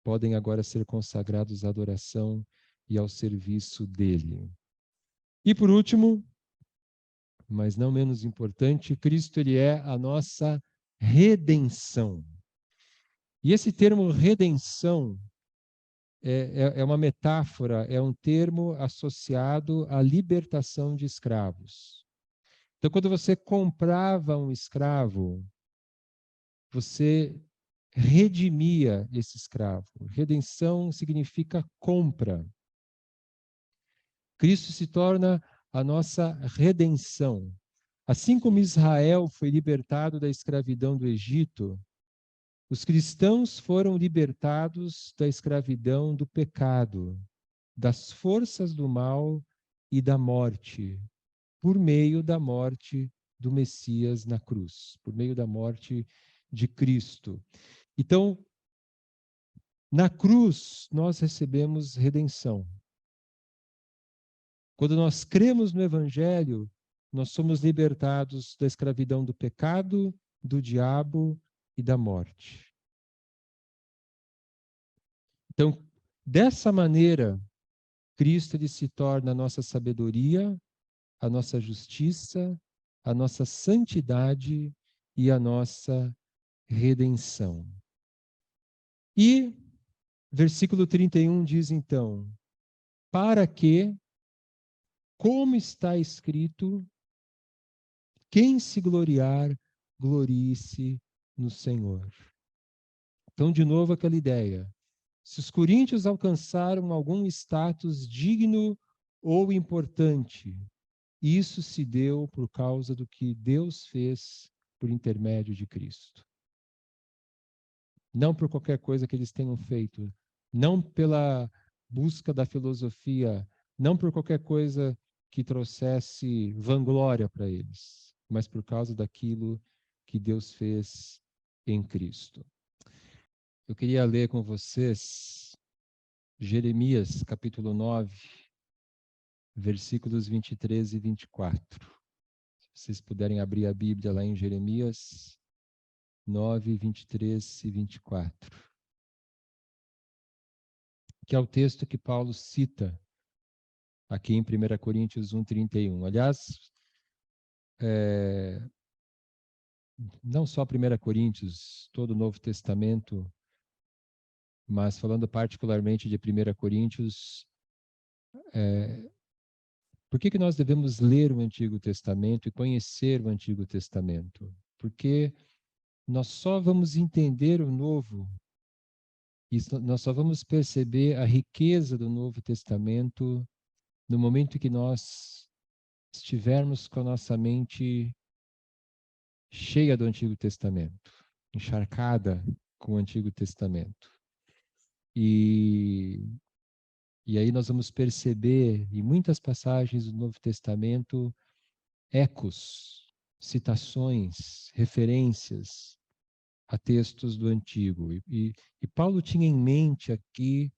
podem agora ser consagrados à adoração e ao serviço dele. E por último, mas não menos importante, Cristo ele é a nossa redenção. E esse termo redenção é uma metáfora, é um termo associado à libertação de escravos. Então, quando você comprava um escravo, você redimia esse escravo. Redenção significa compra. Cristo se torna a nossa redenção. Assim como Israel foi libertado da escravidão do Egito, os cristãos foram libertados da escravidão do pecado, das forças do mal e da morte, por meio da morte do Messias na cruz, por meio da morte de Cristo. Então, na cruz, nós recebemos redenção. Quando nós cremos no Evangelho, nós somos libertados da escravidão do pecado, do diabo e da morte. Então, dessa maneira, Cristo ele se torna a nossa sabedoria, a nossa justiça, a nossa santidade e a nossa redenção. E versículo 31 diz então: para que, como está escrito, quem se gloriar, glorie-se no Senhor. Então, de novo, aquela ideia. Se os coríntios alcançaram algum status digno ou importante, isso se deu por causa do que Deus fez por intermédio de Cristo. Não por qualquer coisa que eles tenham feito, não pela busca da filosofia, não por qualquer coisa que trouxesse vanglória para eles, mas por causa daquilo que Deus fez em Cristo. Eu queria ler com vocês Jeremias, capítulo 9, versículos 23 e 24. Se vocês puderem abrir a Bíblia lá em Jeremias 9, 23 e 24. Que é o texto que Paulo cita aqui em 1 Coríntios 1, 31. Aliás, não só 1 Coríntios, todo o Novo Testamento, mas falando particularmente de 1 Coríntios, por que nós devemos ler o Antigo Testamento e conhecer o Antigo Testamento? Porque nós só vamos entender o Novo, e nós só vamos perceber a riqueza do Novo Testamento no momento que nós estivermos com a nossa mente cheia do Antigo Testamento, encharcada com o Antigo Testamento. E aí nós vamos perceber em muitas passagens do Novo Testamento ecos, citações, referências a textos do Antigo. E Paulo tinha em mente aqui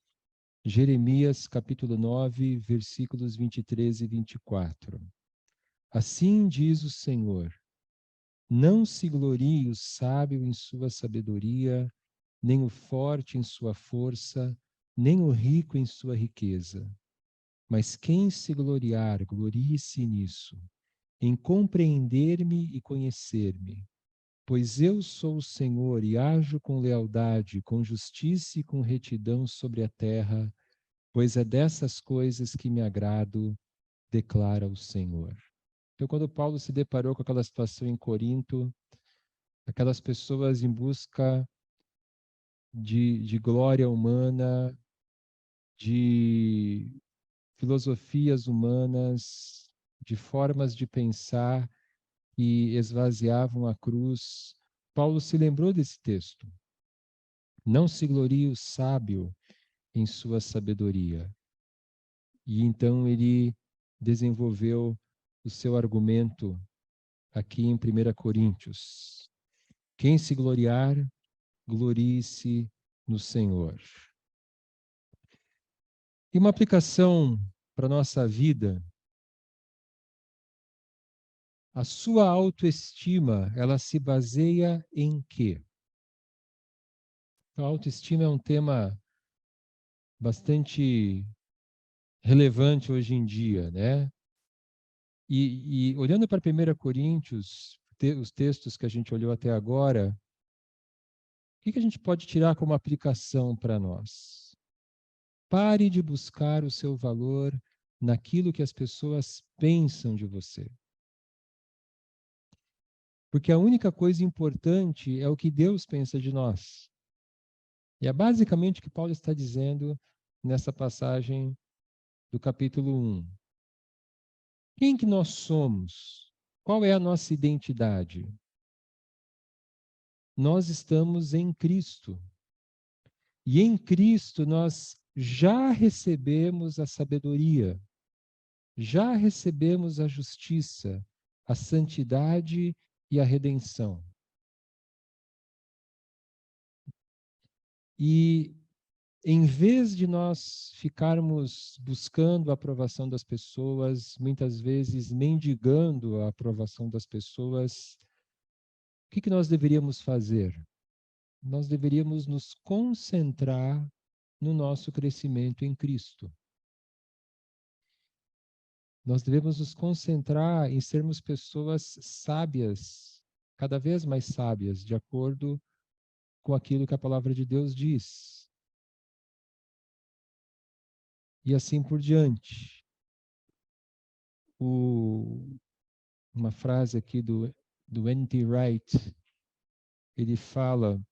Jeremias capítulo 9, versículos 23 e 24. Assim diz o Senhor: não se glorie o sábio em sua sabedoria, nem o forte em sua força, nem o rico em sua riqueza. Mas quem se gloriar, glorie-se nisso, em compreender-me e conhecer-me. Pois eu sou o Senhor e ajo com lealdade, com justiça e com retidão sobre a terra, pois é dessas coisas que me agrado, declara o Senhor. Então, quando Paulo se deparou com aquela situação em Corinto, aquelas pessoas em busca de glória humana, de filosofias humanas, de formas de pensar que esvaziavam a cruz, Paulo se lembrou desse texto. Não se glorie o sábio em sua sabedoria. E então ele desenvolveu o seu argumento aqui em 1 Coríntios. Quem se gloriar, glorie-se no Senhor. E uma aplicação para a nossa vida: a sua autoestima, ela se baseia em quê? A autoestima é um tema bastante relevante hoje em dia, né? E olhando para 1 Coríntios, os textos que a gente olhou até agora, o que a gente pode tirar como aplicação para nós? Pare de buscar o seu valor naquilo que as pessoas pensam de você. Porque a única coisa importante é o que Deus pensa de nós. E é basicamente o que Paulo está dizendo nessa passagem do capítulo 1. Quem que nós somos? Qual é a nossa identidade? Nós estamos em Cristo. E em Cristo nós já recebemos a sabedoria, já recebemos a justiça, a santidade e a redenção. E em vez de nós ficarmos buscando a aprovação das pessoas, muitas vezes mendigando a aprovação das pessoas, o que nós deveríamos fazer? Nós deveríamos nos concentrar no nosso crescimento em Cristo. Nós devemos nos concentrar em sermos pessoas sábias, cada vez mais sábias, de acordo com aquilo que a palavra de Deus diz. E assim por diante. Uma frase aqui do N.T. Wright, ele fala: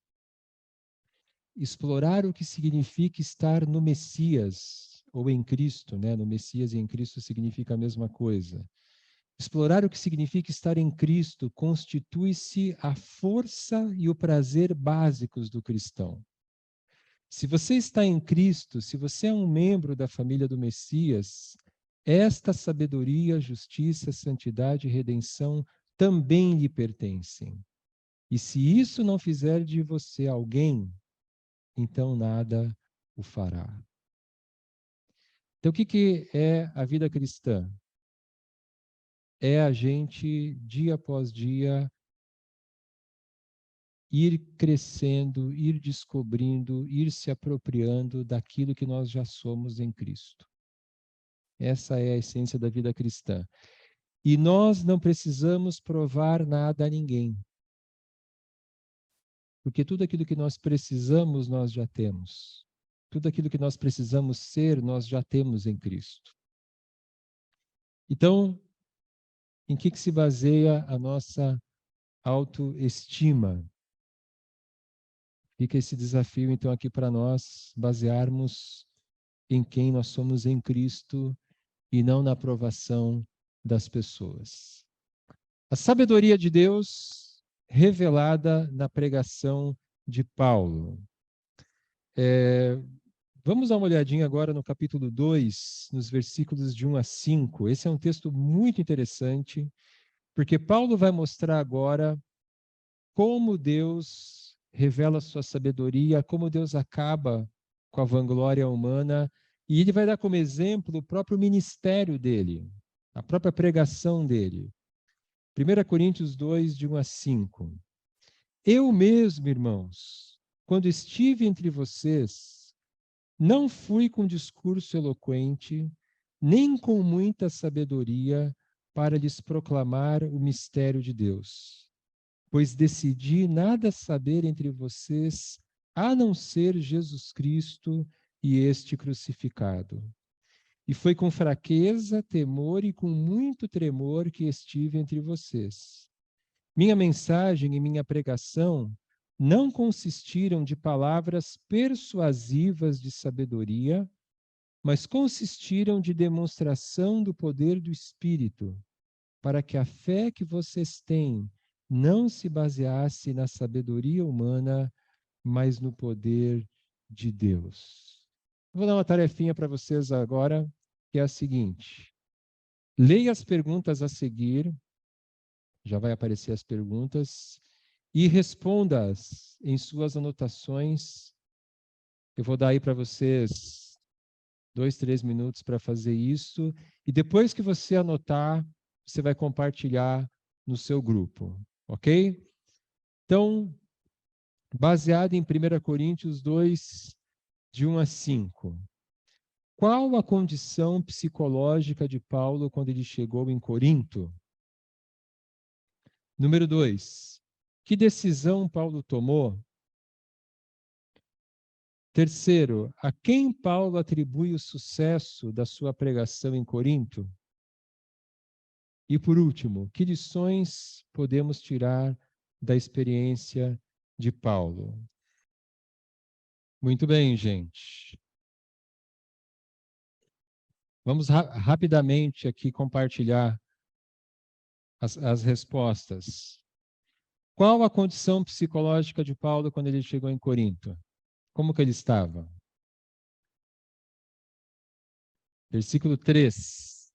explorar o que significa estar no Messias, ou em Cristo, né? No Messias e em Cristo significa a mesma coisa. Explorar o que significa estar em Cristo constitui-se a força e o prazer básicos do cristão. Se você está em Cristo, se você é um membro da família do Messias, esta sabedoria, justiça, santidade e redenção também lhe pertencem. E se isso não fizer de você alguém, então nada o fará. Então, o que é a vida cristã? É a gente, dia após dia, ir crescendo, ir descobrindo, ir se apropriando daquilo que nós já somos em Cristo. Essa é a essência da vida cristã. E nós não precisamos provar nada a ninguém. Porque tudo aquilo que nós precisamos, nós já temos. Tudo aquilo que nós precisamos ser, nós já temos em Cristo. Então, em que se baseia a nossa autoestima? Fica esse desafio, então, aqui para nós, basearmos em quem nós somos em Cristo e não na aprovação das pessoas. A sabedoria de Deus revelada na pregação de Paulo. Vamos dar uma olhadinha agora no capítulo 2, nos versículos de 1 a 5. Esse é um texto muito interessante, porque Paulo vai mostrar agora como Deus revela sua sabedoria, como Deus acaba com a vanglória humana, e ele vai dar como exemplo o próprio ministério dele, a própria pregação dele. 1 Coríntios 2, de 1 a 5. Eu mesmo, irmãos, quando estive entre vocês, não fui com discurso eloquente, nem com muita sabedoria para lhes proclamar o mistério de Deus, pois decidi nada saber entre vocês a não ser Jesus Cristo e este crucificado. E foi com fraqueza, temor e com muito tremor que estive entre vocês. Minha mensagem e minha pregação não consistiram de palavras persuasivas de sabedoria, mas consistiram de demonstração do poder do Espírito, para que a fé que vocês têm não se baseasse na sabedoria humana, mas no poder de Deus. Vou dar uma tarefinha para vocês agora, que é a seguinte: leia as perguntas a seguir, já vai aparecer as perguntas, e responda-as em suas anotações. Eu vou dar aí para vocês 2, 3 minutos para fazer isso, e depois que você anotar, você vai compartilhar no seu grupo, ok? Então, baseado em 1 Coríntios 2, de 1 a 5. Qual a condição psicológica de Paulo quando ele chegou em Corinto? Número 2. Que decisão Paulo tomou? Terceiro, a quem Paulo atribui o sucesso da sua pregação em Corinto? E por último, que lições podemos tirar da experiência de Paulo? Muito bem, gente. Vamos rapidamente aqui compartilhar as respostas. Qual a condição psicológica de Paulo quando ele chegou em Corinto? Como que ele estava? Versículo 3.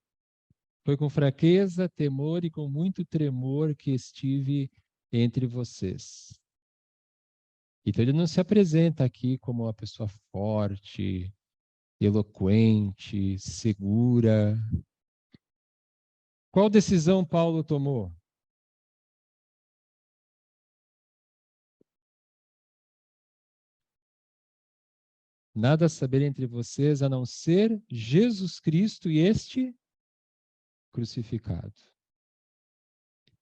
Foi com fraqueza, temor e com muito tremor que estive entre vocês. Então ele não se apresenta aqui como uma pessoa forte, eloquente, segura. Qual decisão Paulo tomou? Nada a saber entre vocês a não ser Jesus Cristo e este crucificado.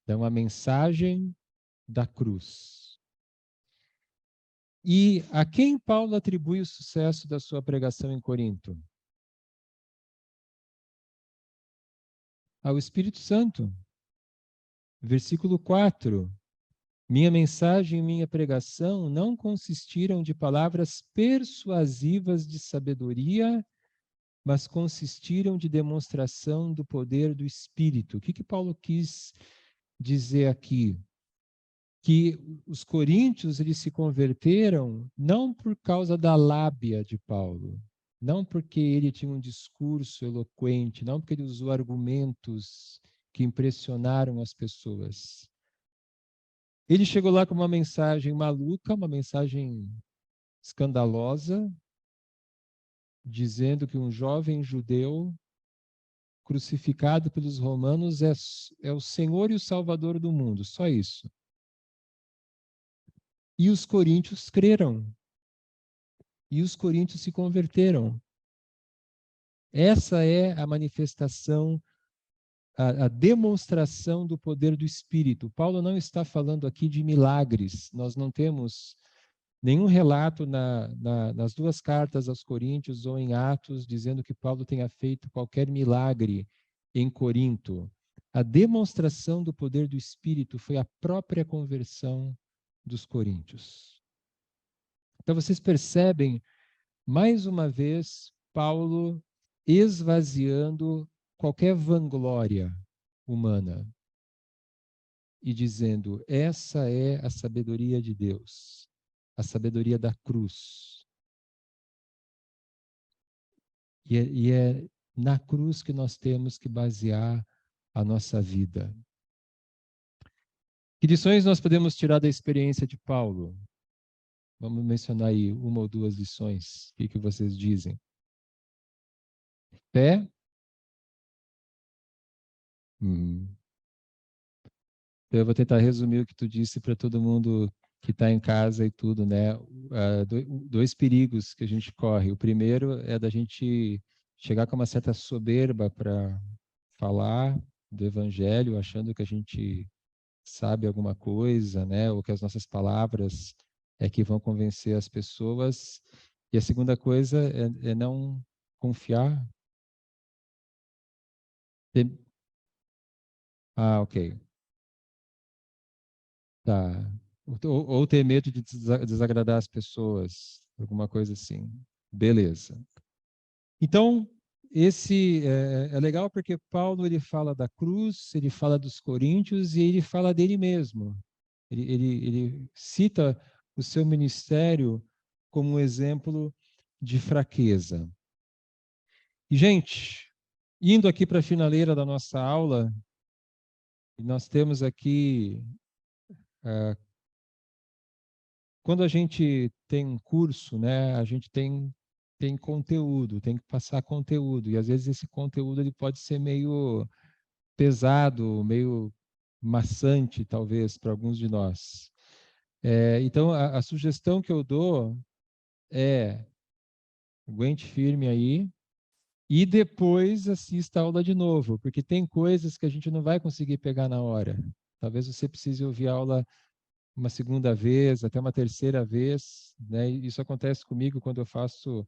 Então, a mensagem da cruz. E a quem Paulo atribui o sucesso da sua pregação em Corinto? Ao Espírito Santo. Versículo 4. Minha mensagem e minha pregação não consistiram de palavras persuasivas de sabedoria, mas consistiram de demonstração do poder do Espírito. O que Paulo quis dizer aqui? Que os coríntios eles se converteram não por causa da lábia de Paulo, não porque ele tinha um discurso eloquente, não porque ele usou argumentos que impressionaram as pessoas, Ele chegou lá com uma mensagem maluca, uma mensagem escandalosa, dizendo que um jovem judeu crucificado pelos romanos é o Senhor e o Salvador do mundo, só isso. E os coríntios creram, e os coríntios se converteram. Essa é a manifestação, a demonstração do poder do Espírito. Paulo não está falando aqui de milagres, nós não temos nenhum relato nas duas cartas aos Coríntios ou em Atos dizendo que Paulo tenha feito qualquer milagre em Corinto. A demonstração do poder do Espírito foi a própria conversão dos coríntios. Então vocês percebem, mais uma vez, Paulo esvaziando qualquer vanglória humana e dizendo: essa é a sabedoria de Deus, a sabedoria da cruz. E é na cruz que nós temos que basear a nossa vida. Que lições nós podemos tirar da experiência de Paulo? Vamos mencionar aí uma ou duas lições. O que vocês dizem? Fé. Eu vou tentar resumir o que tu disse para todo mundo que está em casa e tudo, né? Dois perigos que a gente corre. O primeiro é da gente chegar com uma certa soberba para falar do evangelho, achando que a gente sabe alguma coisa, né? Ou que as nossas palavras é que vão convencer as pessoas. E a segunda coisa é não confiar. Ah, ok. Tá. Ou ter medo de desagradar as pessoas, alguma coisa assim. Beleza. Então, esse é legal porque Paulo ele fala da cruz, ele fala dos coríntios e ele fala dele mesmo. Ele cita o seu ministério como um exemplo de fraqueza. E, gente, indo aqui para a finaleira da nossa aula, nós temos aqui ah, quando a gente tem um curso, né, a gente tem conteúdo, tem que passar conteúdo, e às vezes esse conteúdo ele pode ser meio pesado, meio maçante, talvez, para alguns de nós. Então, a sugestão que eu dou é aguente firme aí e depois assista a aula de novo, porque tem coisas que a gente não vai conseguir pegar na hora. Talvez você precise ouvir a aula uma segunda vez, até uma terceira vez, né? Isso acontece comigo quando eu faço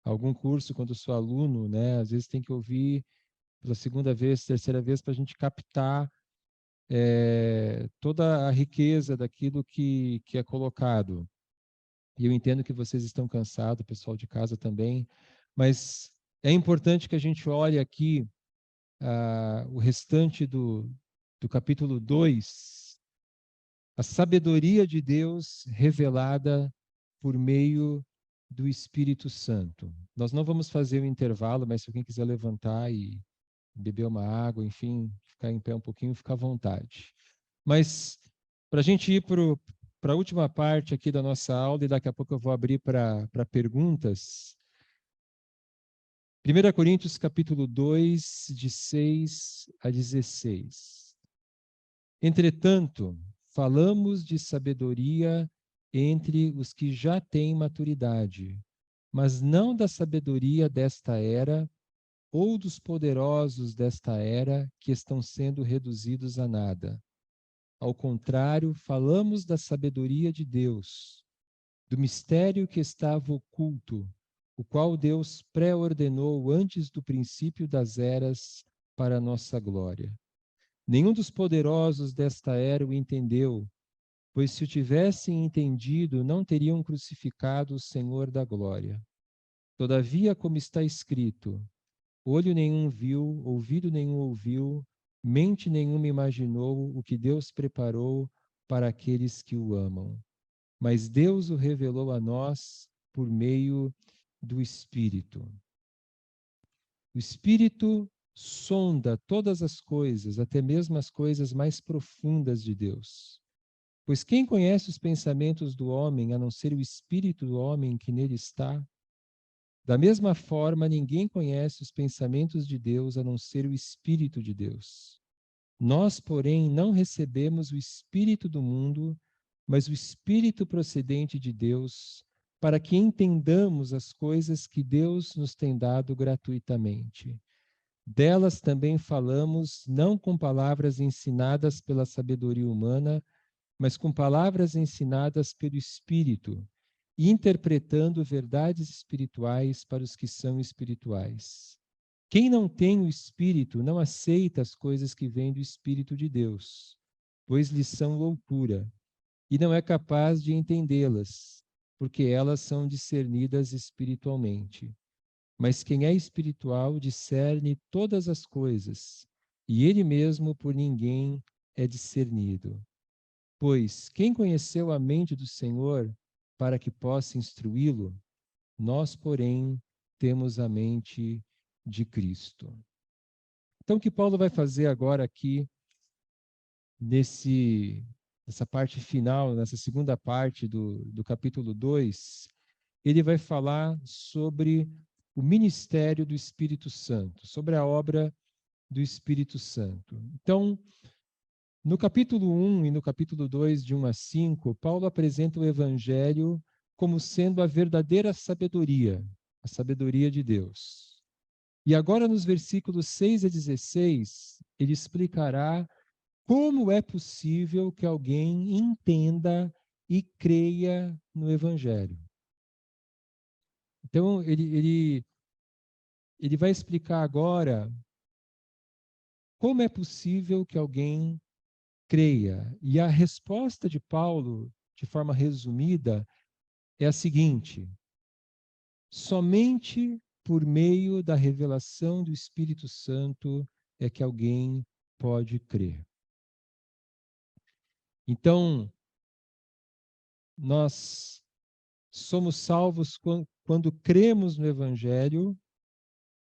algum curso, quando eu sou aluno, né? Às vezes tem que ouvir pela segunda vez, terceira vez, para a gente captar toda a riqueza daquilo que é colocado. E eu entendo que vocês estão cansados, o pessoal de casa também, mas é importante que a gente olhe aqui o restante do capítulo 2, a sabedoria de Deus revelada por meio do Espírito Santo. Nós não vamos fazer um intervalo, mas se alguém quiser levantar e beber uma água, enfim, ficar em pé um pouquinho, fica à vontade. Mas para a gente ir para a última parte aqui da nossa aula, e daqui a pouco eu vou abrir para perguntas. 1 Coríntios capítulo 2, de 6 a 16. Entretanto, falamos de sabedoria entre os que já têm maturidade, mas não da sabedoria desta era ou dos poderosos desta era que estão sendo reduzidos a nada. Ao contrário, falamos da sabedoria de Deus, do mistério que estava oculto, o qual Deus pré-ordenou antes do princípio das eras para a nossa glória. Nenhum dos poderosos desta era o entendeu, pois se o tivessem entendido, não teriam crucificado o Senhor da glória. Todavia, como está escrito, olho nenhum viu, ouvido nenhum ouviu, mente nenhuma imaginou o que Deus preparou para aqueles que o amam. Mas Deus o revelou a nós por meio do Espírito. O Espírito sonda todas as coisas, até mesmo as coisas mais profundas de Deus. Pois quem conhece os pensamentos do homem, a não ser o espírito do homem que nele está? Da mesma forma, ninguém conhece os pensamentos de Deus, a não ser o Espírito de Deus. Nós, porém, não recebemos o Espírito do mundo, mas o Espírito procedente de Deus, para que entendamos as coisas que Deus nos tem dado gratuitamente. Delas também falamos, não com palavras ensinadas pela sabedoria humana, mas com palavras ensinadas pelo Espírito, interpretando verdades espirituais para os que são espirituais. Quem não tem o Espírito não aceita as coisas que vêm do Espírito de Deus, pois lhes são loucura, e não é capaz de entendê-las, porque elas são discernidas espiritualmente. Mas quem é espiritual discerne todas as coisas, e ele mesmo por ninguém é discernido. Pois quem conheceu a mente do Senhor para que possa instruí-lo? Nós, porém, temos a mente de Cristo. Então, o que Paulo vai fazer agora aqui, nessa parte final, nessa segunda parte do capítulo 2, ele vai falar sobre o ministério do Espírito Santo, sobre a obra do Espírito Santo. Então, no capítulo 1 e no capítulo 2, de 1 a 5, Paulo apresenta o Evangelho como sendo a verdadeira sabedoria, a sabedoria de Deus. E agora, nos versículos 6 a 16, ele explicará como é possível que alguém entenda e creia no Evangelho. Então, ele vai explicar agora como é possível que alguém creia. E a resposta de Paulo, de forma resumida, é a seguinte: somente por meio da revelação do Espírito Santo é que alguém pode crer. Então, nós somos salvos quando cremos no Evangelho,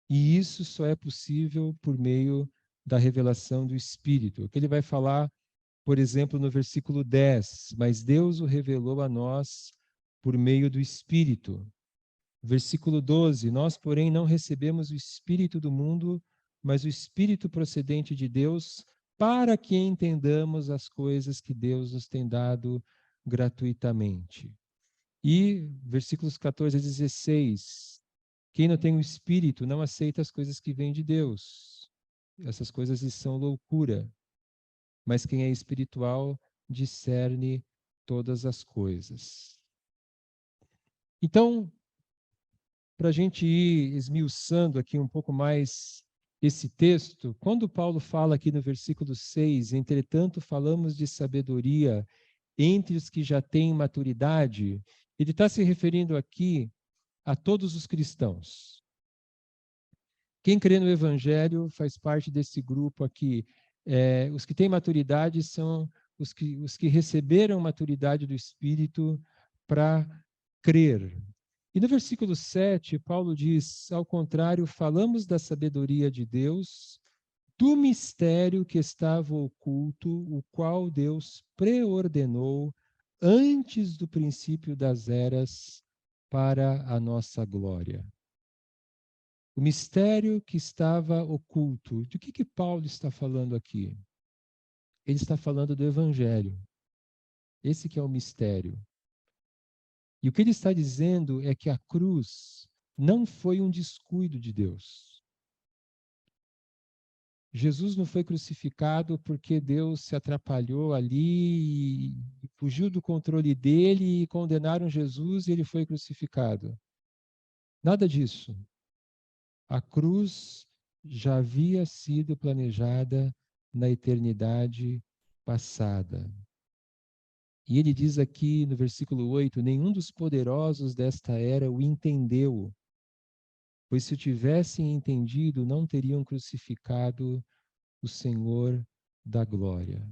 e isso só é possível por meio da revelação do Espírito. O que ele vai falar, por exemplo, no versículo 10, mas Deus o revelou a nós por meio do Espírito. Versículo 12, nós, porém, não recebemos o Espírito do mundo, mas o Espírito procedente de Deus, para que entendamos as coisas que Deus nos tem dado gratuitamente. E versículos 14 a 16, quem não tem o Espírito não aceita as coisas que vêm de Deus. Essas coisas lhes são loucura, mas quem é espiritual discerne todas as coisas. Então, para a gente ir esmiuçando aqui um pouco mais esse texto, quando Paulo fala aqui no versículo 6, entretanto falamos de sabedoria entre os que já têm maturidade, ele está se referindo aqui a todos os cristãos. Quem crê no Evangelho faz parte desse grupo aqui. Os que têm maturidade são os que receberam maturidade do Espírito para crer. E no versículo 7, Paulo diz, ao contrário, falamos da sabedoria de Deus, do mistério que estava oculto, o qual Deus preordenou antes do princípio das eras para a nossa glória. O mistério que estava oculto. De que Paulo está falando aqui? Ele está falando do Evangelho. Esse que é o mistério. E o que ele está dizendo é que a cruz não foi um descuido de Deus. Jesus não foi crucificado porque Deus se atrapalhou ali e fugiu do controle dele e condenaram Jesus e ele foi crucificado. Nada disso. A cruz já havia sido planejada na eternidade passada. E ele diz aqui no versículo 8: nenhum dos poderosos desta era o entendeu, pois se o tivessem entendido, não teriam crucificado o Senhor da glória.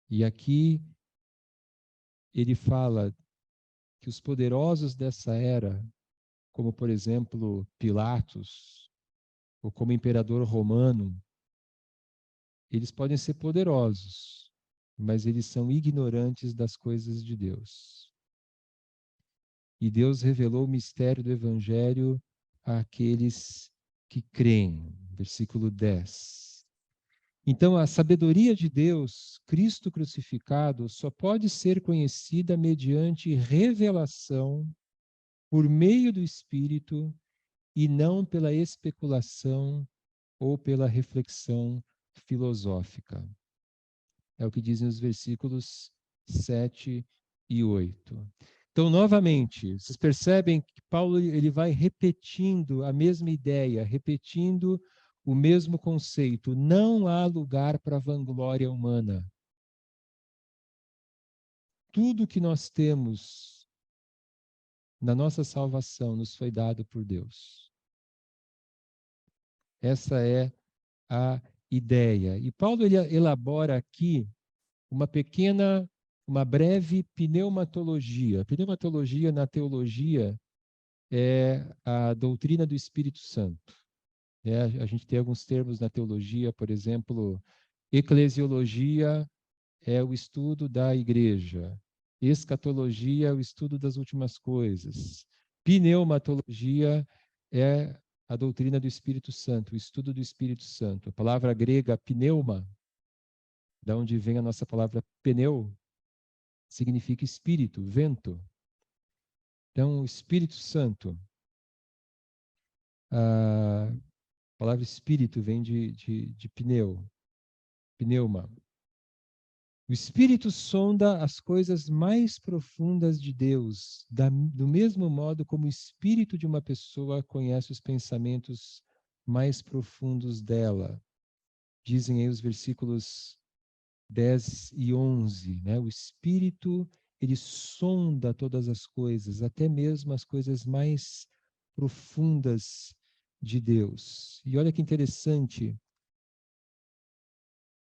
E aqui ele fala que os poderosos dessa era, como por exemplo Pilatos, ou como imperador romano, eles podem ser poderosos, mas eles são ignorantes das coisas de Deus. E Deus revelou o mistério do Evangelho àqueles que creem. Versículo 10. Então, a sabedoria de Deus, Cristo crucificado, só pode ser conhecida mediante revelação por meio do Espírito e não pela especulação ou pela reflexão filosófica. É o que dizem os versículos 7 e 8. Então, novamente, vocês percebem que Paulo ele vai repetindo a mesma ideia, repetindo o mesmo conceito. Não há lugar para vanglória humana. Tudo que nós temos na nossa salvação nos foi dado por Deus. Essa é a ideia. E Paulo ele elabora aqui uma breve pneumatologia. Pneumatologia na teologia é a doutrina do Espírito Santo. A gente tem alguns termos na teologia, por exemplo, eclesiologia é o estudo da igreja, escatologia é o estudo das últimas coisas, pneumatologia é a doutrina do Espírito Santo, o estudo do Espírito Santo. A palavra grega pneuma, da onde vem a nossa palavra pneu, significa espírito, vento. Então, o Espírito Santo, a palavra espírito vem de pneuma. O Espírito sonda as coisas mais profundas de Deus, do mesmo modo como o espírito de uma pessoa conhece os pensamentos mais profundos dela. Dizem aí os versículos 10 e 11, né? O Espírito, ele sonda todas as coisas, até mesmo as coisas mais profundas de Deus. E olha que interessante,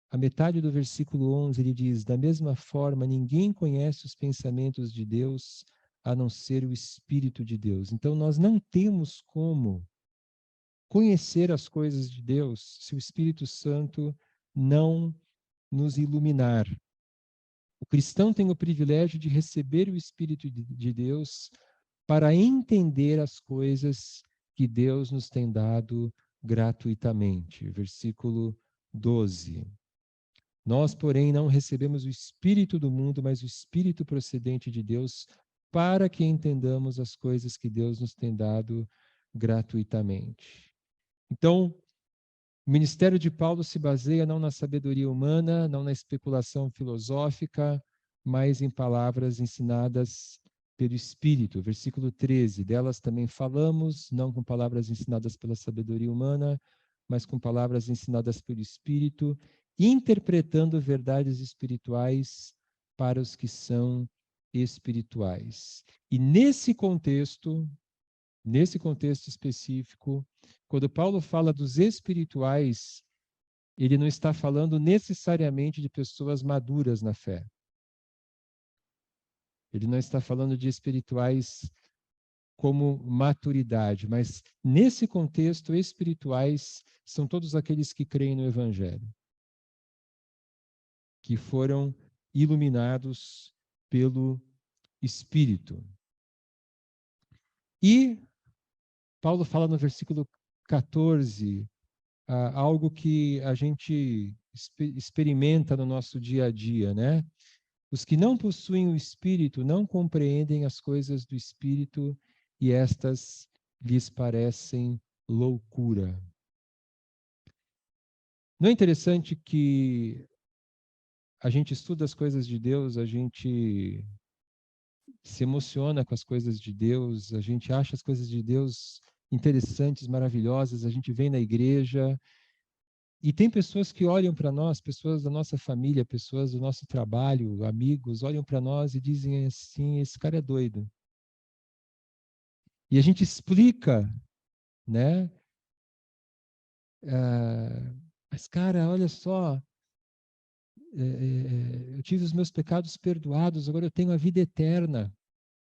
a metade do versículo 11 ele diz: da mesma forma, ninguém conhece os pensamentos de Deus a não ser o Espírito de Deus. Então, nós não temos como conhecer as coisas de Deus se o Espírito Santo não nos iluminar. O cristão tem o privilégio de receber o Espírito de Deus para entender as coisas que Deus nos tem dado gratuitamente. Versículo 12. Nós, porém, não recebemos o Espírito do mundo, mas o Espírito procedente de Deus, para que entendamos as coisas que Deus nos tem dado gratuitamente. Então, o ministério de Paulo se baseia não na sabedoria humana, não na especulação filosófica, mas em palavras ensinadas pelo Espírito. Versículo 13. Delas também falamos, não com palavras ensinadas pela sabedoria humana, mas com palavras ensinadas pelo Espírito, interpretando verdades espirituais para os que são espirituais. E nesse contexto específico, quando Paulo fala dos espirituais, ele não está falando necessariamente de pessoas maduras na fé. Ele não está falando de espirituais como maturidade, mas nesse contexto, espirituais são todos aqueles que creem no Evangelho, que foram iluminados pelo Espírito. E Paulo fala no versículo 14, algo que a gente experimenta no nosso dia a dia, né? Os que não possuem o Espírito não compreendem as coisas do Espírito e estas lhes parecem loucura. Não é interessante que a gente estuda as coisas de Deus, a gente se emociona com as coisas de Deus, a gente acha as coisas de Deus interessantes, maravilhosas, a gente vem na igreja e tem pessoas que olham para nós, pessoas da nossa família, pessoas do nosso trabalho, amigos, olham para nós e dizem assim: esse cara é doido. E a gente explica, né? Mas, cara, olha só, eu tive os meus pecados perdoados, agora eu tenho a vida eterna.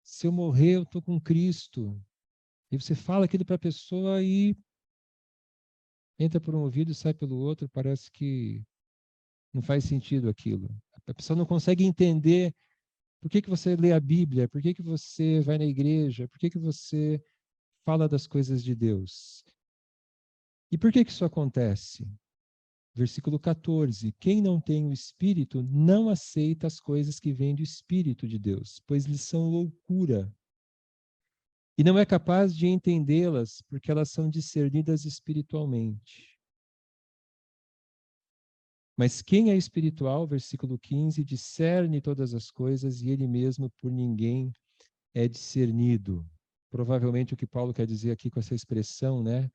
Se eu morrer, eu estou com Cristo. E você fala aquilo para a pessoa e entra por um ouvido e sai pelo outro, parece que não faz sentido aquilo. A pessoa não consegue entender por que você lê a Bíblia, por que você vai na igreja, por que você fala das coisas de Deus. E por que isso acontece? Versículo 14: quem não tem o Espírito não aceita as coisas que vêm do Espírito de Deus, pois lhes são loucura. E não é capaz de entendê-las, porque elas são discernidas espiritualmente. Mas quem é espiritual, versículo 15, discerne todas as coisas e ele mesmo por ninguém é discernido. Provavelmente o que Paulo quer dizer aqui com essa expressão, né?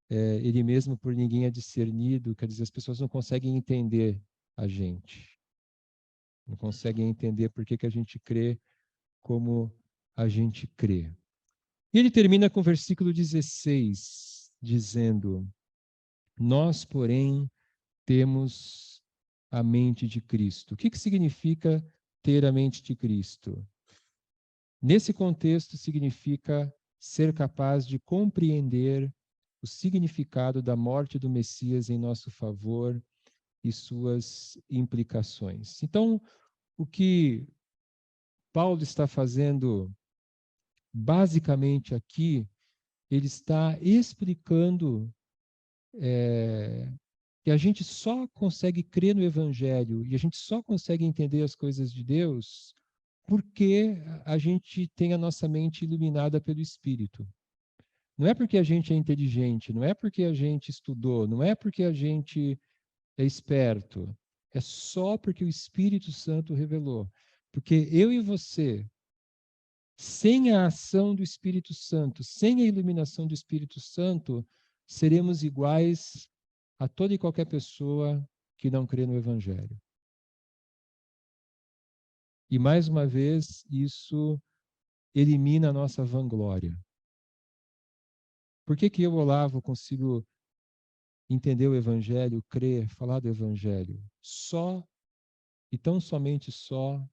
Ele mesmo por ninguém é discernido, quer dizer, as pessoas não conseguem entender a gente. Não conseguem entender por que a gente crê como a gente crê. E ele termina com o versículo 16, dizendo: nós, porém, temos a mente de Cristo. O que significa ter a mente de Cristo? Nesse contexto, significa ser capaz de compreender o significado da morte do Messias em nosso favor e suas implicações. Então, o que Paulo está fazendo basicamente aqui, ele está explicando que a gente só consegue crer no Evangelho e a gente só consegue entender as coisas de Deus porque a gente tem a nossa mente iluminada pelo Espírito. Não é porque a gente é inteligente, não é porque a gente estudou, não é porque a gente é esperto. É só porque o Espírito Santo revelou. Porque eu e você, sem a ação do Espírito Santo, sem a iluminação do Espírito Santo, seremos iguais a toda e qualquer pessoa que não crê no Evangelho. E mais uma vez, isso elimina a nossa vanglória. Por que eu, Olavo, consigo entender o Evangelho, crer, falar do Evangelho? Só e tão somente só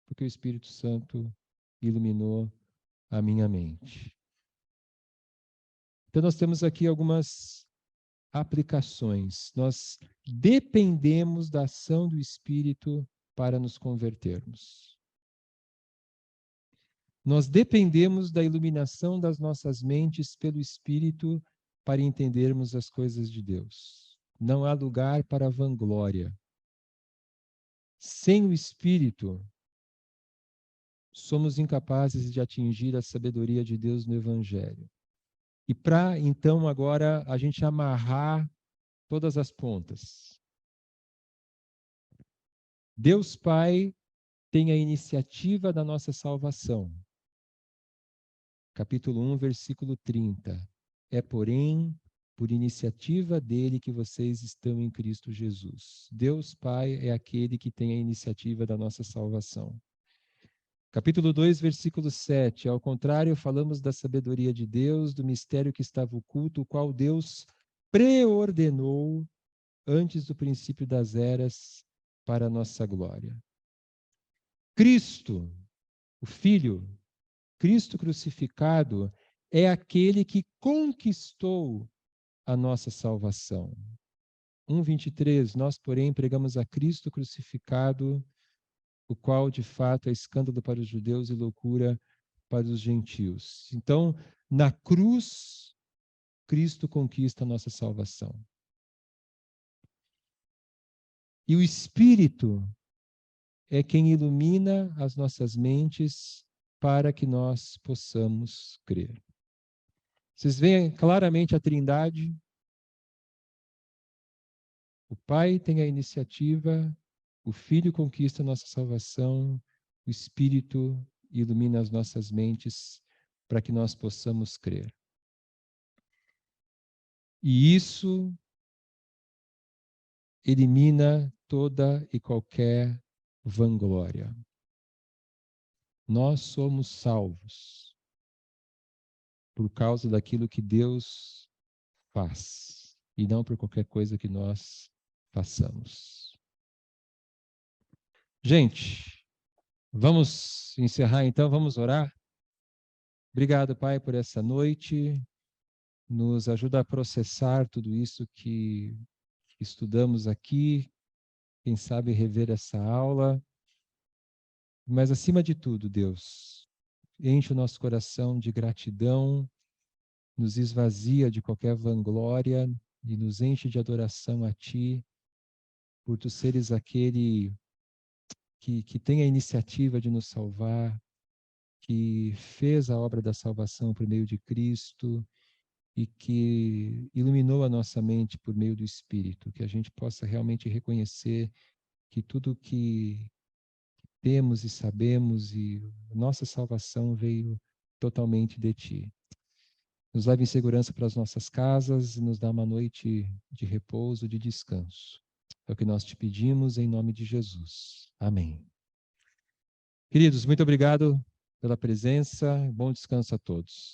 porque o Espírito Santo iluminou a minha mente. Então, nós temos aqui algumas aplicações. Nós dependemos da ação do Espírito para nos convertermos. Nós dependemos da iluminação das nossas mentes pelo Espírito para entendermos as coisas de Deus. Não há lugar para vanglória. Sem o Espírito, somos incapazes de atingir a sabedoria de Deus no Evangelho. E para, então, agora, a gente amarrar todas as pontas. Deus Pai tem a iniciativa da nossa salvação. Capítulo 1, versículo 30. É, porém, por iniciativa dele que vocês estão em Cristo Jesus. Deus Pai é aquele que tem a iniciativa da nossa salvação. Capítulo 2, versículo 7. Ao contrário, falamos da sabedoria de Deus, do mistério que estava oculto, o qual Deus preordenou antes do princípio das eras para a nossa glória. Cristo, o Filho, Cristo crucificado, é aquele que conquistou a nossa salvação. 1:23, nós, porém, pregamos a Cristo crucificado, o qual, de fato, é escândalo para os judeus e loucura para os gentios. Então, na cruz, Cristo conquista a nossa salvação. E o Espírito é quem ilumina as nossas mentes para que nós possamos crer. Vocês veem claramente a Trindade. O Pai tem a iniciativa, o Filho conquista a nossa salvação, o Espírito ilumina as nossas mentes para que nós possamos crer. E isso elimina toda e qualquer vanglória. Nós somos salvos por causa daquilo que Deus faz e não por qualquer coisa que nós façamos. Gente, vamos encerrar então, vamos orar? Obrigado, Pai, por essa noite. Nos ajuda a processar tudo isso que estudamos aqui, quem sabe rever essa aula. Mas acima de tudo, Deus, enche o nosso coração de gratidão, nos esvazia de qualquer vanglória e nos enche de adoração a Ti, por Tu seres aquele que tem a iniciativa de nos salvar, que fez a obra da salvação por meio de Cristo e que iluminou a nossa mente por meio do Espírito, que a gente possa realmente reconhecer que tudo que temos e sabemos e nossa salvação veio totalmente de Ti. Nos leve em segurança para as nossas casas e nos dá uma noite de repouso, de descanso. É o que nós te pedimos em nome de Jesus. Amém. Queridos, muito obrigado pela presença. Bom descanso a todos.